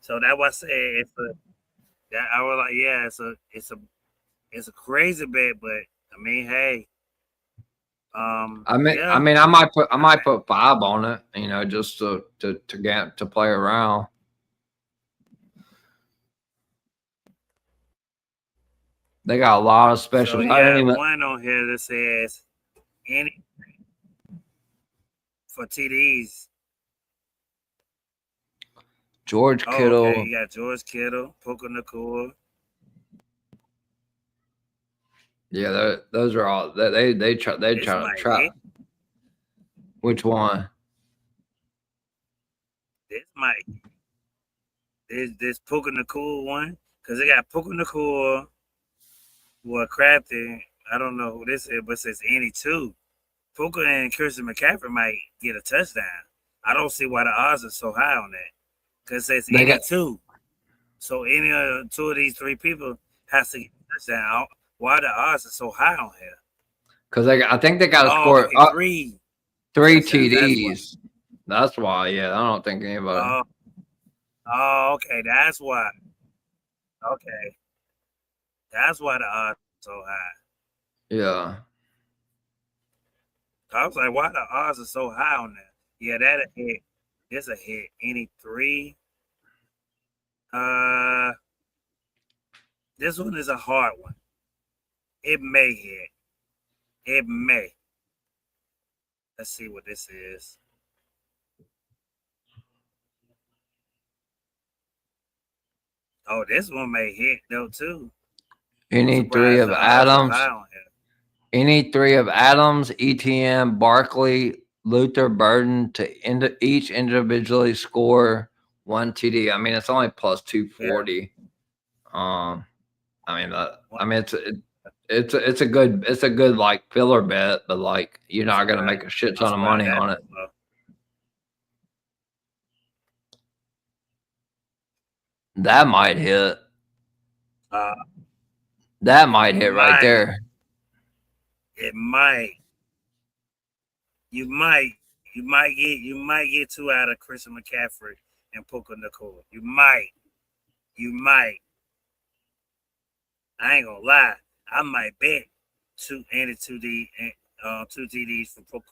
So that was said it's a. That I was like, yeah, it's a crazy bet, but I mean, hey, I mean, I yeah, mean, I might put 5 on it. Just to get to play around. They got a lot of so specials. you I didn't got even. one on here that says any for TDs. George Oh, okay, Kittle. you got George Kittle, Puka Nakua. Yeah, those are all. They try. They This try to might trap. hit. Which one? This might this Puka Nakua one because they got Puka Nakua. Well, Crafty. I don't know who this is, but it says any two. Puka and Christian McCaffrey might get a touchdown. I don't see why the odds are so high on that because it says They any got two. So any two of these 3 people has to get a touchdown. Why the odds are so high on here? because I think they got to Oh, score okay, three three touchdowns. That's why. TDs. That's why. Yeah, I don't think anybody. Oh, oh, okay, that's why. Okay, that's why the odds are so high. Yeah. I was like, why the odds are so high on that? Yeah, that a hit. This a hit. Any three? Uh, this one is a hard one. It may hit. It may. Let's see what this is. Oh, this one may hit though too. I'm Any three surprised of the odds so Adams. high on here. Any three of Adams, ETN, Barkley, Luther Burden to each individually score one TD. I mean, it's only plus Yeah. 240. I mean, it's a good like filler bet, but like you're not gonna make a shit ton of money on it. That might hit. That might hit right there. It might. You might get 2 out of Christian McCaffrey and Puka Nakua. You might. I ain't gonna lie. I might bet 2 TDs for Puka.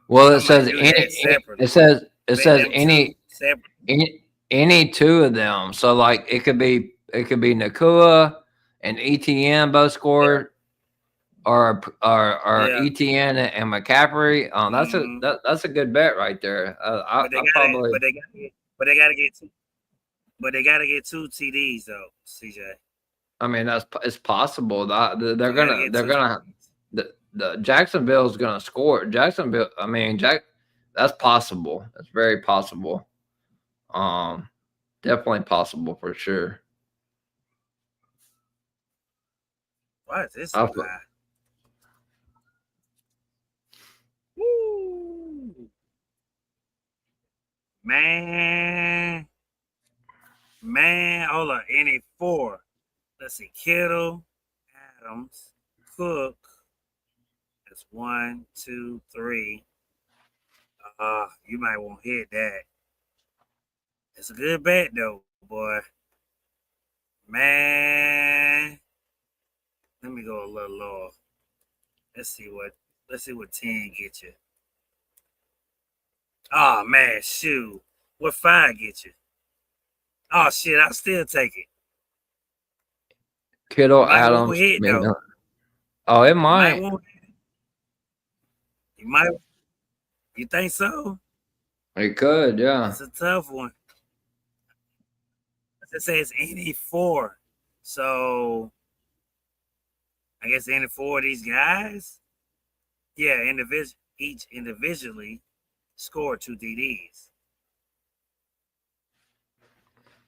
Well, I it says might do any. that separately. It says Bet them any. 2 separately. Any 2 of them. So like it could be Nakua and ETN both scored, or Yeah. ETN and McCaffrey. That's a good bet right there. But they gotta get 2. But they gotta get 2 TDs though, CJ. I mean it's possible that they're gonna TDs. the Jacksonville's gonna score. Jacksonville. I mean that's possible. That's very possible. Definitely possible for sure. Why is this so high? Woo! Man, hold on. Any four. Let's see. Kittle, Adams, Cook. That's 1, 2, 3. You might want to hit that. It's a good bet though, boy. Man, let me go a little lower. Let's see what 10 get you. Oh man, shoot. What 5 get you? Oh shit, I'll still take it. Kittle, Might won't Adams. hit though. Oh, it Might might. won't hit. You might. You think so? It could, yeah. It's a tough one. It says any 4. So I guess any 4 of these guys, yeah, each individually scored 2 TDs.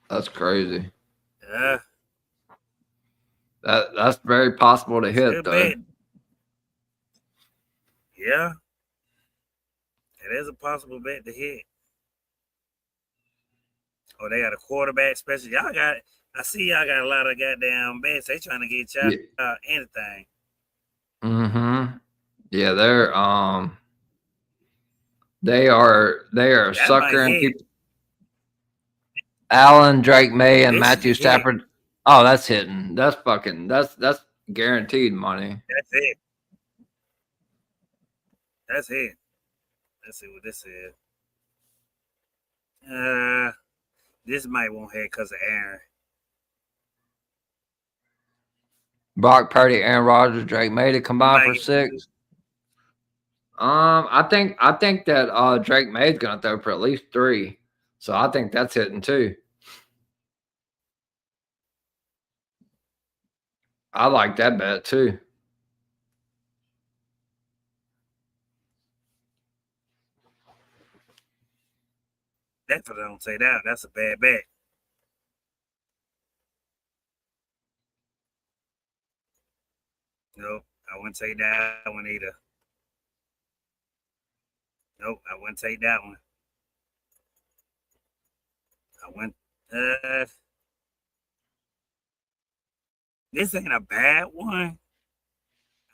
That's crazy. Yeah, That's very possible to hit, good though. bet. Yeah, it is a possible bet to hit. Oh, they got a quarterback special. I see y'all got a lot of goddamn bets. They trying to get y'all anything. Mm-hmm. Yeah, they are That suckering might hit. people. Allen, Drake May, and This Matthew should hit. Stafford. Oh, that's hitting. That's guaranteed money. That's it. That's it. Let's see what this is. This might won't hit because of Aaron. Brock Purdy, Aaron Rodgers, Drake May to combine for 6. I think that Drake May's gonna throw for at least 3. So I think that's hitting too. I like that bet too. Definitely don't say that. That's a bad bet. Nope, I wouldn't take that one either. Nope, I wouldn't take that one. I went. This ain't a bad one.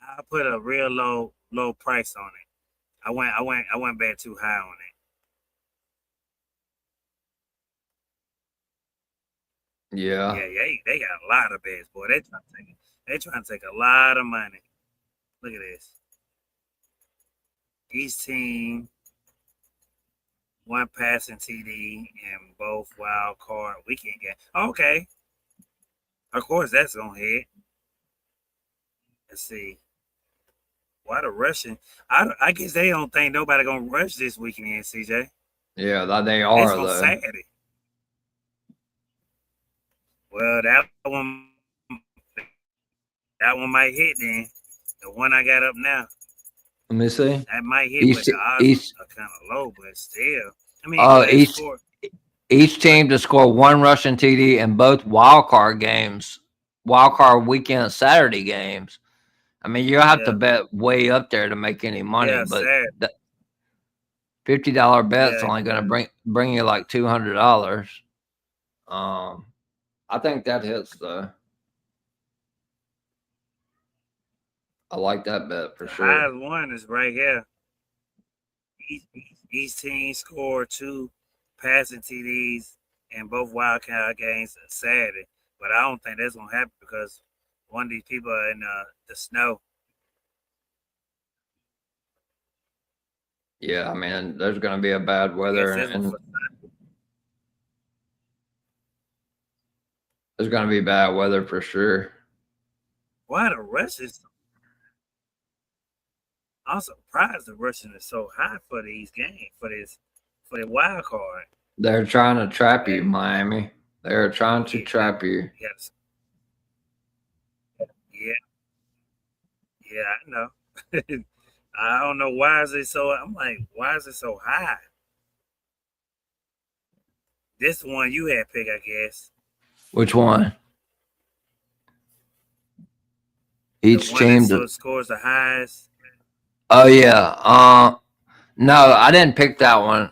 I put a real low price on it. I went back too high on it. Yeah. Yeah, they got a lot of bets, boy. They trying to take a lot of money. Look at this. Each team, 1 passing TD and both wild card weekend game. Okay. Of course, that's gonna hit. Let's see. Why the rushing? I guess they don't think nobody gonna rush this weekend, CJ. Yeah, they It's are on though. Saturday. Well, that one might hit then. The one I got up now. Let me see. That might hit, but the odds are kind of low, but still. I mean, each team to score 1 rushing TD in both wild card weekend Saturday games. I mean, you'll have to bet way up there to make any money, but that $50 bet's only going to bring you like $200. I think that hits though. I like that bet for sure. Highest one is right here. Each team scored 2 passing TDs in both wildcard games Saturday, but I don't think that's gonna happen because one of these people are in the snow. Yeah, I mean, there's going to be a bad weather, and there's going to be bad weather for sure. Why the rush is? I'm surprised the rushing is so high for these games, for the wild card. They're trying to trap you, Miami. They're trying to trap you. Yes. Yeah, I know. I don't know why is it so. I'm like, why is it so high? This one you had picked, I guess. Which one? Each team scores the highest. Oh yeah. No, I didn't pick that one.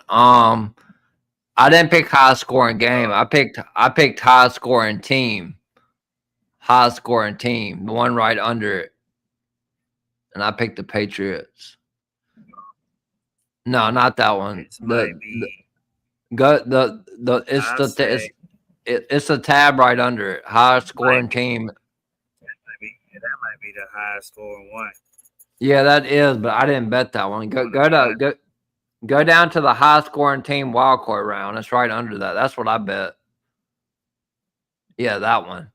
I didn't pick high scoring game. I picked high scoring team. High scoring team. The one right under it. And I picked the Patriots. No, not that one. This might be. It's a tab right under it. High scoring team. That might be the highest scoring one. Yeah, that is, but I didn't bet that one. Go down to the high scoring team wildcard round. It's right under that. That's what I bet. Yeah, that one.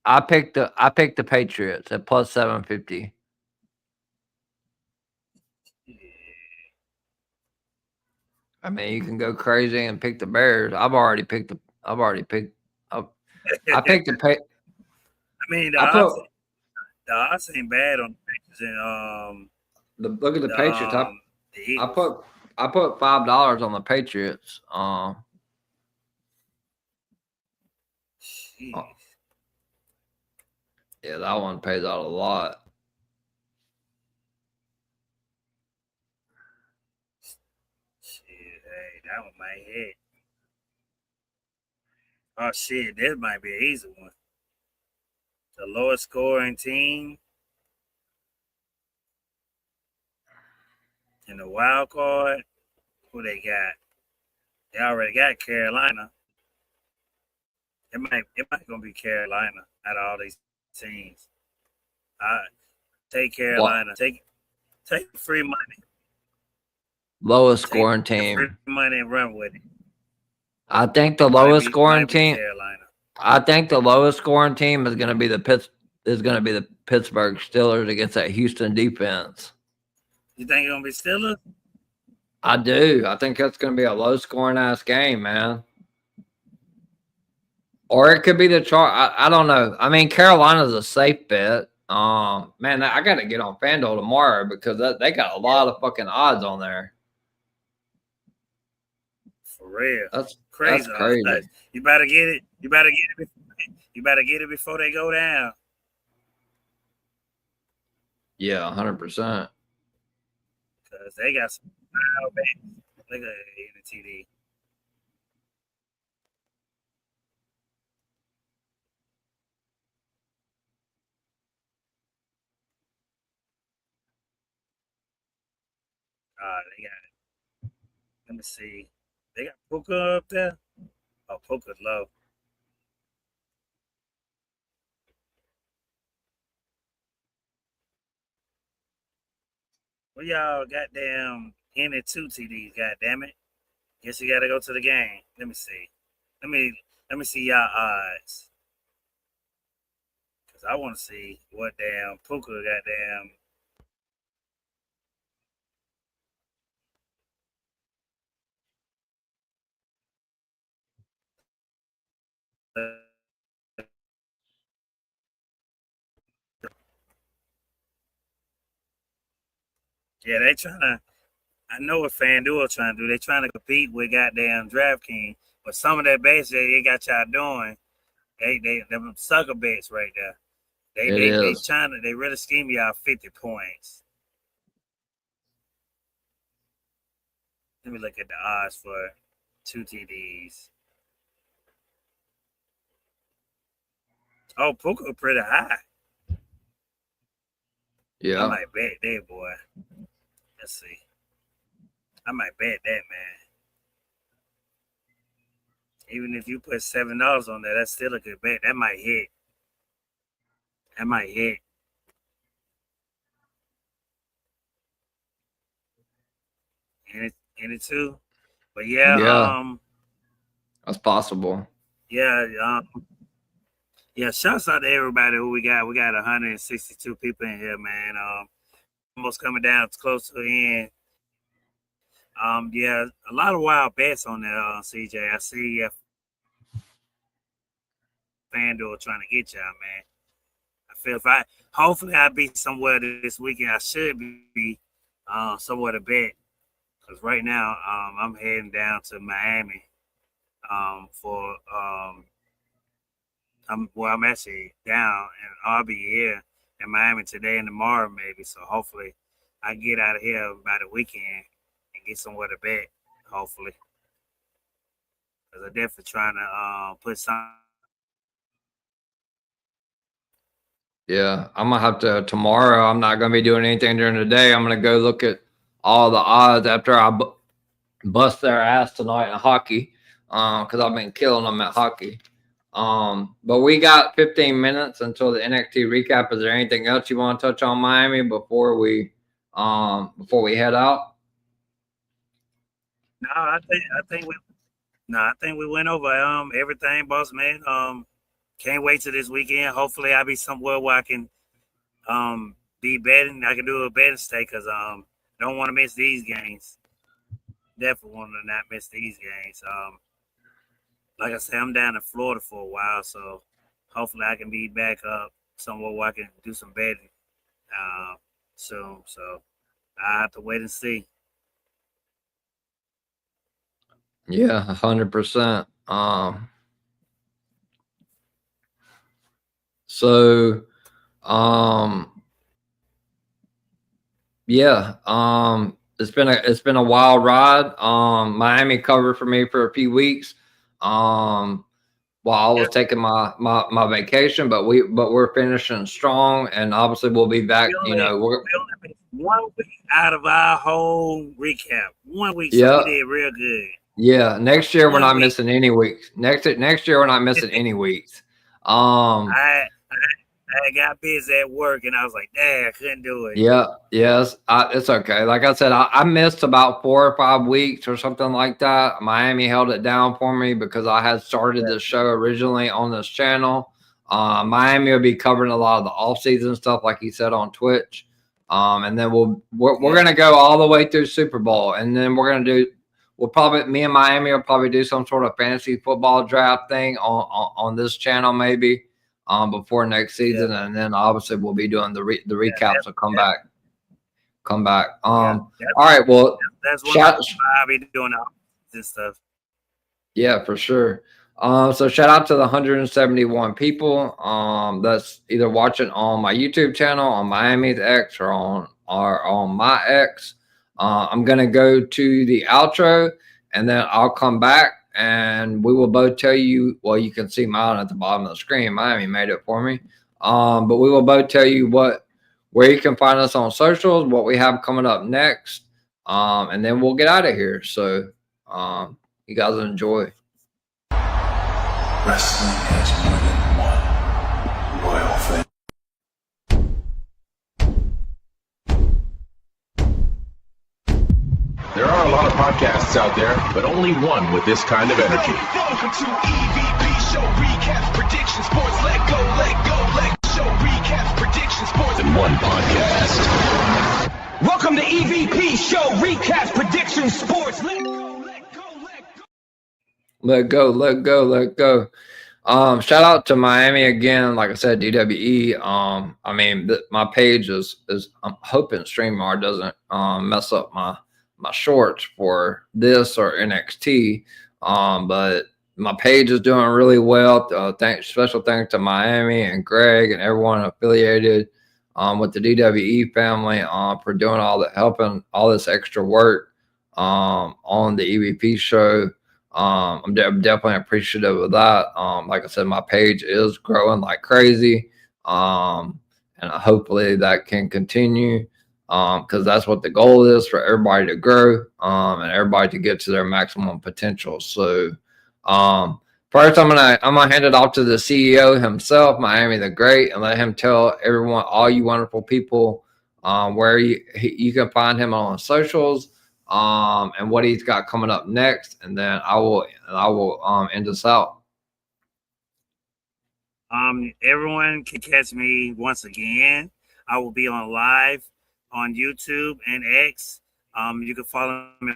I picked the Patriots at plus 750. I mean, you can go crazy and pick the Bears. I picked the pay. I mean, the odds ain't bad on the Patriots and look at the Patriots. I put $5 on the Patriots. Yeah, that one pays out a lot. That one might hit. Oh shit, this might be an easy one. The lowest scoring team in the wild card. Who they got? They already got Carolina. It might gonna be Carolina out of all these teams. Take Carolina. What? Take free money. Lowest scoring team. Free money and run with it. I think the lowest scoring team. I think the lowest scoring team is going to be the Pittsburgh Steelers against that Houston defense. You think it's going to be Steelers? I do. I think that's going to be a low scoring ass game, man. Or it could be the chart. I don't know. I mean, Carolina's a safe bet. Man, I got to get on FanDuel tomorrow because they got a lot of fucking odds on there. For real. That's crazy. That's crazy. You better get it. You better get it before they go down. Yeah, 100%. Because they got some wild bets. Look at it in the TD. They got it. Let me see. They got Puka up there. Oh, Puka's low. Well, y'all goddamn in it 2 TDs, goddamn it. Guess you gotta go to the game. Let me see. Let me see y'all odds. Cause I wanna see what damn Puka goddamn. Yeah, they trying to. I know what FanDuel trying to do. They trying to compete with goddamn DraftKings, but some of that bets that they got y'all doing, they them sucker bets right there. They really scheme y'all 50 points. Let me look at the odds for 2 TDs. Oh, Puka pretty high. Yeah. I might bet that, boy. Let's see. I might bet that, man. Even if you put $7 on that, that's still a good bet. That might hit. And it too. But yeah. That's possible. Yeah, shouts out to everybody who we got. We got 162 people in here, man. Almost coming down close to the end. Yeah, a lot of wild bets on there, CJ. I see FanDuel trying to get y'all, man. I feel hopefully I'll be somewhere this weekend. I should be somewhere to bet. Because right now, I'm heading down to Miami for I'm actually down, and I'll be here in Miami today and tomorrow maybe. So hopefully I get out of here by the weekend and get somewhere to bet. Hopefully. because I'm definitely trying to put some. Yeah, I'm gonna have to tomorrow. I'm not gonna be doing anything during the day. I'm gonna go look at all the odds after I bust their ass tonight in hockey, because I've been killing them at hockey. But we got 15 minutes until the NXT recap. Is there anything else you want to touch on Miami before we head out? No, I think we went over everything, boss man. Can't wait till this weekend. Hopefully, I'll be somewhere where I can be betting. I can do a betting stake because don't want to miss these games. Definitely want to not miss these games. Like I said, I'm down in Florida for a while, so hopefully I can be back up somewhere where I can do some betting soon. So I have to wait and see. Yeah, 100%. So, yeah, it's been a wild ride. Miami covered for me for a few weeks. While I was taking my vacation, but we're finishing strong, and obviously we'll be back. We You know, only missed 1 week out of our whole recap. 1 week, so yeah, we did real good. yeah. Next year we're 1 not week. missing any weeks. Next year we're not missing any weeks. I got busy at work, and I was like, "Dang, I couldn't do it." Yeah, yes, it's okay. Like I said, I missed about 4 or 5 weeks or something like that. Miami held it down for me because I had started the show originally on this channel. Miami will be covering a lot of the off-season stuff, like you said on Twitch. And then we're gonna go all the way through Super Bowl, and then me and Miami will probably do some sort of fantasy football draft thing on this channel maybe. Before next season, and then obviously we'll be doing the recaps. So come back. All right. Well, that's what I'll be doing this stuff. Yeah, for sure. So shout out to the 171 people that's either watching on my YouTube channel, on Miami's X, or on my X. I'm gonna go to the outro, and then I'll come back, and we will both tell you. Well, you can see mine at the bottom of the screen. Miami made it for me. But we will both tell you where you can find us on socials, what we have coming up next, and then we'll get out of here. So, you guys enjoy. Wrestling has more than one royal family. There are a lot of podcasts out there, but only one with this kind of energy. Welcome to EVP Show Recaps Predictions Sports. Let go, Show Recaps Predictions Sports In one podcast. Welcome to EVP Show Recaps Predictions Sports. Let go. Let go. Shout out to Miami again. Like I said, DWE. I mean, my page is I'm hoping StreamYard doesn't mess up my shorts for this or NXT. But my page is doing really well. Special thanks to Miami and Greg and everyone affiliated with the DWE family for doing helping all this extra work on the EVP show. I'm definitely appreciative of that. Like I said, my page is growing like crazy. And hopefully that can continue. Because that's what the goal is, for everybody to grow and everybody to get to their maximum potential. So first I'm gonna hand it off to the CEO himself, Miami the Great, and let him tell everyone, all you wonderful people, where you can find him on socials, and what he's got coming up next, and then I will end us out. Everyone can catch me once again. I will be on live on YouTube and X. You can follow me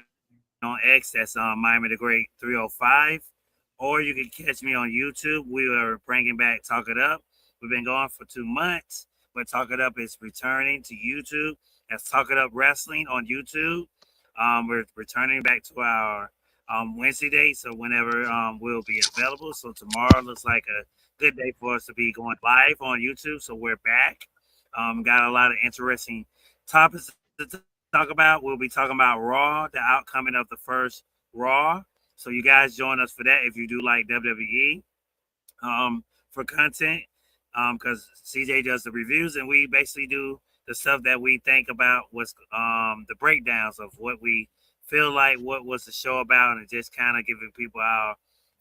on X. That's Miami the Great 305. Or you can catch me on YouTube. We are bringing back Talk It Up. We've been going for 2 months, but Talk It Up is returning to YouTube. That's Talk It Up Wrestling on YouTube. We're returning back to our Wednesday date, so whenever we'll be available. So tomorrow looks like a good day for us to be going live on YouTube. So we're back. Got a lot of interesting topics to talk about. We'll be talking about Raw, the outcoming of the first Raw. So you guys join us for that if you do like WWE for content, because CJ does the reviews and we basically do the stuff that we think about what's the breakdowns of what we feel like, what was the show about, and just kind of giving people our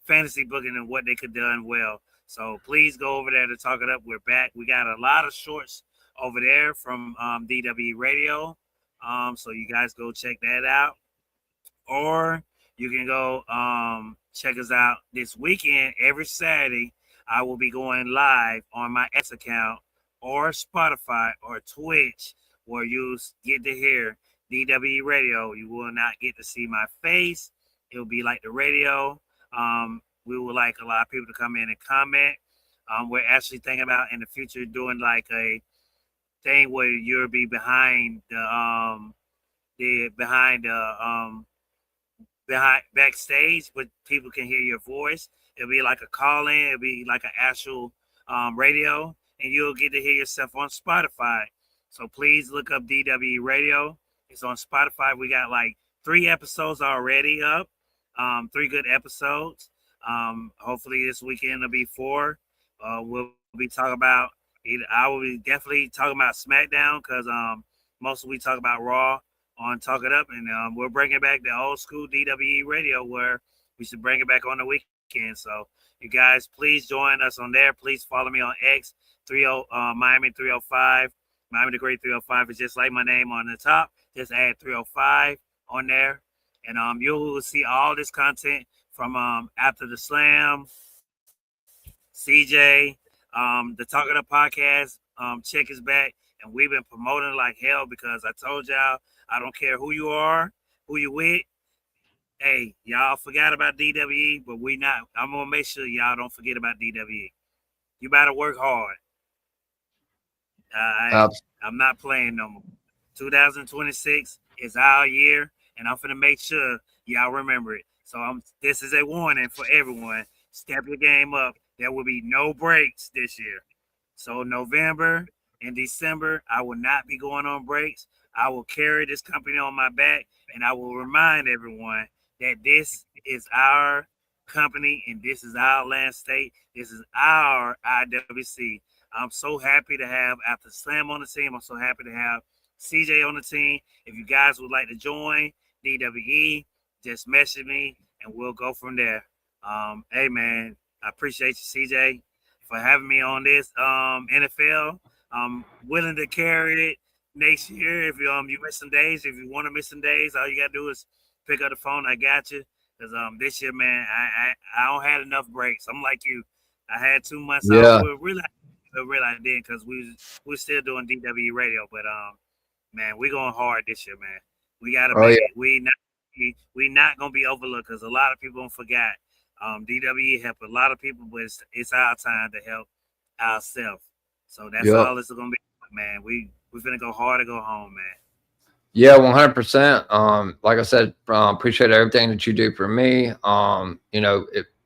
fantasy booking and what they could done well. So please go over there to talk it up. We're back. We got a lot of shorts over there from DW Radio. So you guys go check that out. Or you can go check us out this weekend. Every Saturday, I will be going live on my X account or Spotify or Twitch, where you get to hear DW Radio. You will not get to see my face. It will be like the radio. We would like a lot of people to come in and comment. We're actually thinking about in the future doing like a thing where you'll be behind backstage, but people can hear your voice. It'll be like a call in. It'll be like an actual radio, and you'll get to hear yourself on Spotify. So please look up DW Radio. It's on Spotify. We got like 3 episodes already up. 3 good episodes. Hopefully this weekend will be 4. We'll be talking about. I will be definitely talking about SmackDown because mostly we talk about Raw on Talk It Up, and we're bringing back the old school DWE Radio where we should bring it back on the weekend. So you guys, please join us on there. Please follow me on X, Miami 305. Miami the Great 305 is just like my name on the top. Just add 305 on there, and you will see all this content from After the Slam, CJ, the Talk It Up podcast. Check is back, and we've been promoting like hell because I told y'all I don't care who you are, who you with. Hey, y'all forgot about DWE, but we not. I'm gonna make sure y'all don't forget about DWE. You better work hard. I'm not playing no more. 2026 is our year, and I'm gonna make sure y'all remember it. So this is a warning for everyone. Step your game up. There will be no breaks this year. So November and December, I will not be going on breaks. I will carry this company on my back, and I will remind everyone that this is our company and this is our land state. This is our IWC. I'm so happy to have After Slam on the team. I'm so happy to have CJ on the team. If you guys would like to join DWE, just message me and we'll go from there. Hey man, I appreciate you, CJ, for having me on this NFL. I'm willing to carry it next year. If you miss some days, if you want to miss some days, all you gotta do is pick up the phone. I got you. Because this year, man, I don't had enough breaks. I'm like you. I had 2 months off. Really I didn't because we're still doing DW Radio. But man, we going hard this year, man. We gotta make it. We not gonna be overlooked because a lot of people don't forget. DWE help a lot of people, but it's our time to help ourselves. So that's all it's gonna be, man. We're gonna go hard to go home, man. Yeah, 100%. Like I said, appreciate everything that you do for me. I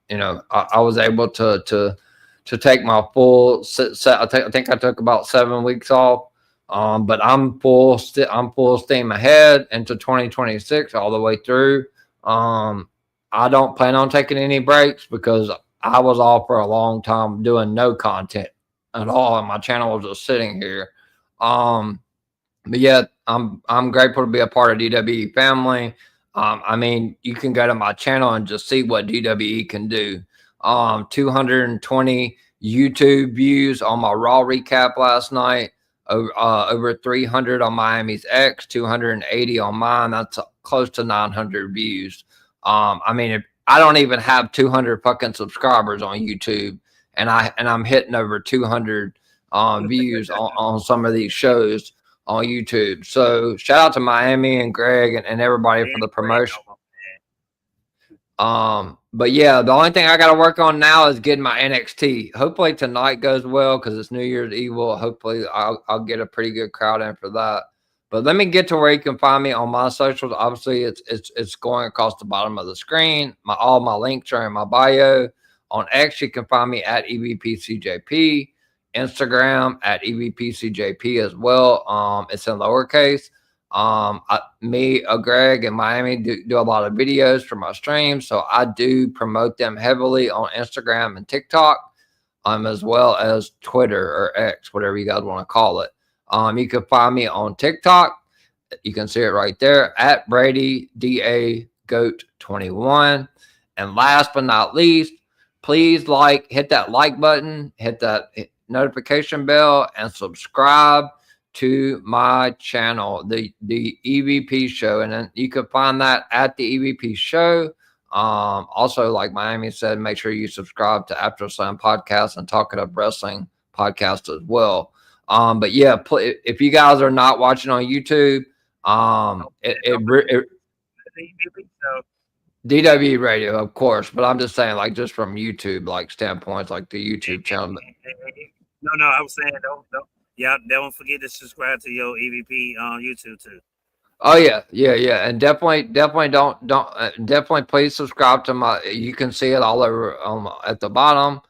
was able to take my full set. I think I took about 7 weeks off. But I'm full steam ahead into 2026 all the way through. I don't plan on taking any breaks because I was off for a long time doing no content at all, and my channel was just sitting here. But yeah, I'm grateful to be a part of DWE family. I mean, you can go to my channel and just see what DWE can do. 220 YouTube views on my Raw recap last night. Over 300 on Miami's X, 280 on mine. That's close to 900 views. I mean, I don't even have 200 fucking subscribers on YouTube, and I'm hitting over 200 views on some of these shows on YouTube. So shout out to Miami and Greg and everybody for the promotion. But yeah, the only thing I got to work on now is getting my NXT. Hopefully tonight goes well because it's New Year's Eve. Hopefully I'll get a pretty good crowd in for that. But let me get to where you can find me on my socials. Obviously, it's going across the bottom of the screen. All my links are in my bio. On X, you can find me at EVPCJP. Instagram at EVPCJP as well. It's in lowercase. Me, Greg, and Miami do a lot of videos for my streams, so I do promote them heavily on Instagram and TikTok, as well as Twitter or X, whatever you guys want to call it. You can find me on TikTok. You can see it right there at Brady DA Goat 21. And last but not least, please hit that like button, hit that notification bell, and subscribe to my channel, the EVP Show. And then you can find that at the EVP Show. Also, like Miami said, make sure you subscribe to After Slam Podcast and Talking Up Wrestling Podcast as well. But yeah, if you guys are not watching on YouTube, DW Radio, of course, but I'm just saying, like, just from YouTube, like, standpoints, like the YouTube channel. No, I was saying, don't forget to subscribe to your EVP on YouTube too. Oh yeah, and definitely don't definitely please subscribe to my. You can see it all over at the bottom.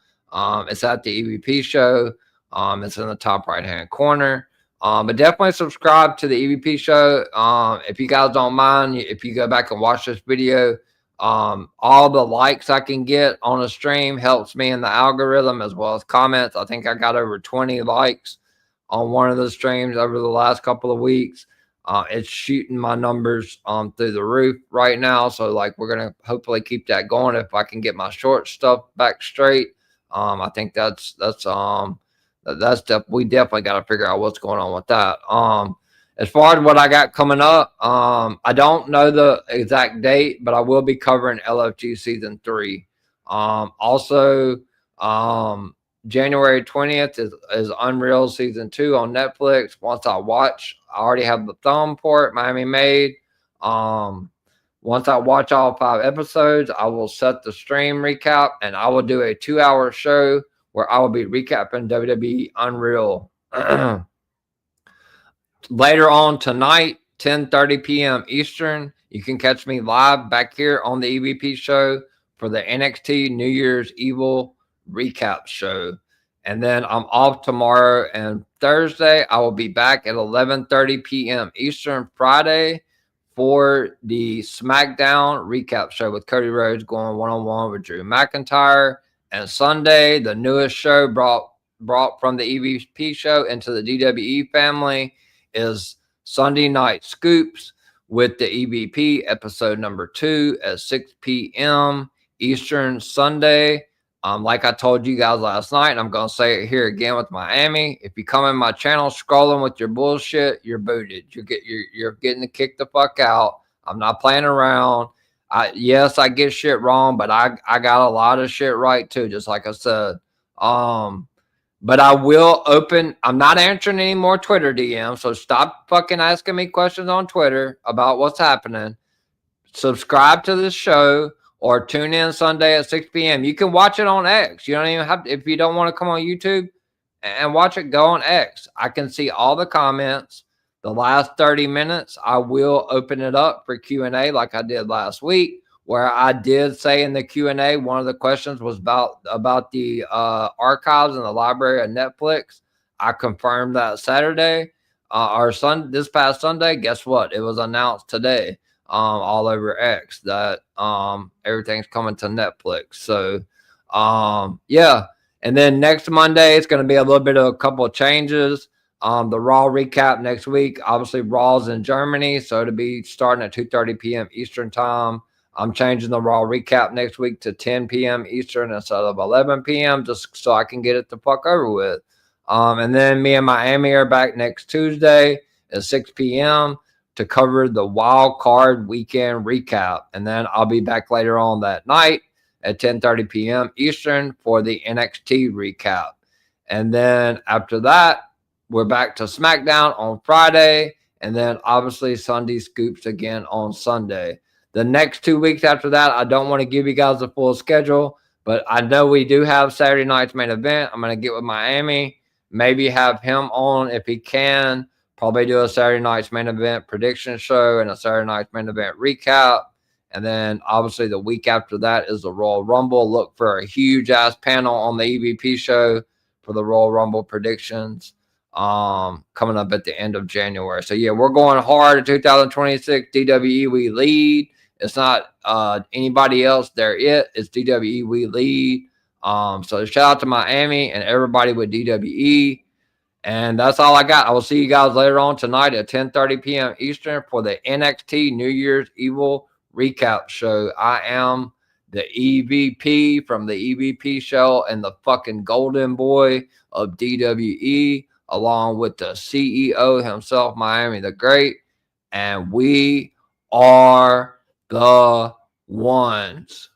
It's at the EVP Show. It's in the top right hand corner. But definitely subscribe to the EVP Show. If you guys don't mind, if you go back and watch this video, all the likes I can get on a stream helps me in the algorithm, as well as comments. I think I got over 20 likes on one of the streams over the last couple of weeks. It's shooting my numbers through the roof right now. So like, we're going to hopefully keep that going. If I can get my short stuff back straight, I think we definitely got to figure out what's going on with that. As far as what I got coming up, I don't know the exact date, but I will be covering LFG season 3. Also, January 20th is Unreal season 2 on Netflix. Once I already have the thumb for it, Miami made. Once I watch all 5 episodes, I will set the stream recap, and I will do a 2-hour show where I will be recapping WWE Unreal. Later on tonight, 10:30 p.m. Eastern, you can catch me live back here on the EVP Show for the NXT New Year's Evil recap show. And then I'm off tomorrow and Thursday. I will be back at 11:30 p.m. Eastern Friday for the SmackDown recap show with Cody Rhodes going one-on-one with Drew McIntyre. And Sunday, the newest show brought from the EVP Show into the DWE family is Sunday Night Scoops with the EVP episode number 2 at 6 p.m. Eastern Sunday. Like I told you guys last night, and I'm going to say it here again with Miami. If you come in my channel scrolling with your bullshit, you're booted. You're getting kicked the fuck out. I'm not playing around. Yes, I get shit wrong, but I got a lot of shit right too, just like I said. But I will I'm not answering any more Twitter DMs, so stop fucking asking me questions on Twitter about what's happening. Subscribe to this show or tune in Sunday at 6 p.m. You can watch it on X. You don't even have to, if you don't want to come on YouTube and watch it, go on X. I can see all the comments. The last 30 minutes, I will open it up for Q&A like I did last week, where I did say in the Q&A, one of the questions was about the archives in the library of Netflix. I confirmed that Saturday this past Sunday. Guess what? It was announced today all over X that everything's coming to Netflix. So, yeah. And then next Monday, it's going to be a little bit of a couple of changes. The Raw recap next week, obviously Raw's in Germany, so it'll be starting at 2:30 p.m. Eastern time. I'm changing the Raw recap next week to 10 p.m. Eastern instead of 11 p.m. just so I can get it the fuck over with. And then me and Miami are back next Tuesday at 6 p.m. to cover the Wild Card Weekend recap. And then I'll be back later on that night at 10:30 p.m. Eastern for the NXT recap. And then after that, we're back to SmackDown on Friday, and then obviously Sunday Scoops again on Sunday. The next 2 weeks after that, I don't want to give you guys the full schedule, but I know we do have Saturday night's main event. I'm going to get with Miami, maybe have him on if he can, probably do a Saturday night's main event prediction show and a Saturday night's main event recap. And then obviously the week after that is the Royal Rumble. Look for a huge ass panel on the EVP show for the Royal Rumble predictions. coming up at the end of January. So yeah, we're going hard in 2026. DWE, we lead. It's not anybody else. It's DWE, we lead. So shout out to Miami and everybody with DWE. And that's all I got. I will see you guys later on tonight at 10:30 p.m. Eastern for the NXT New Year's Evil recap show. I am the EVP from the EVP show and the fucking golden boy of DWE, along with the CEO himself, Miami the Great. And we are the ones.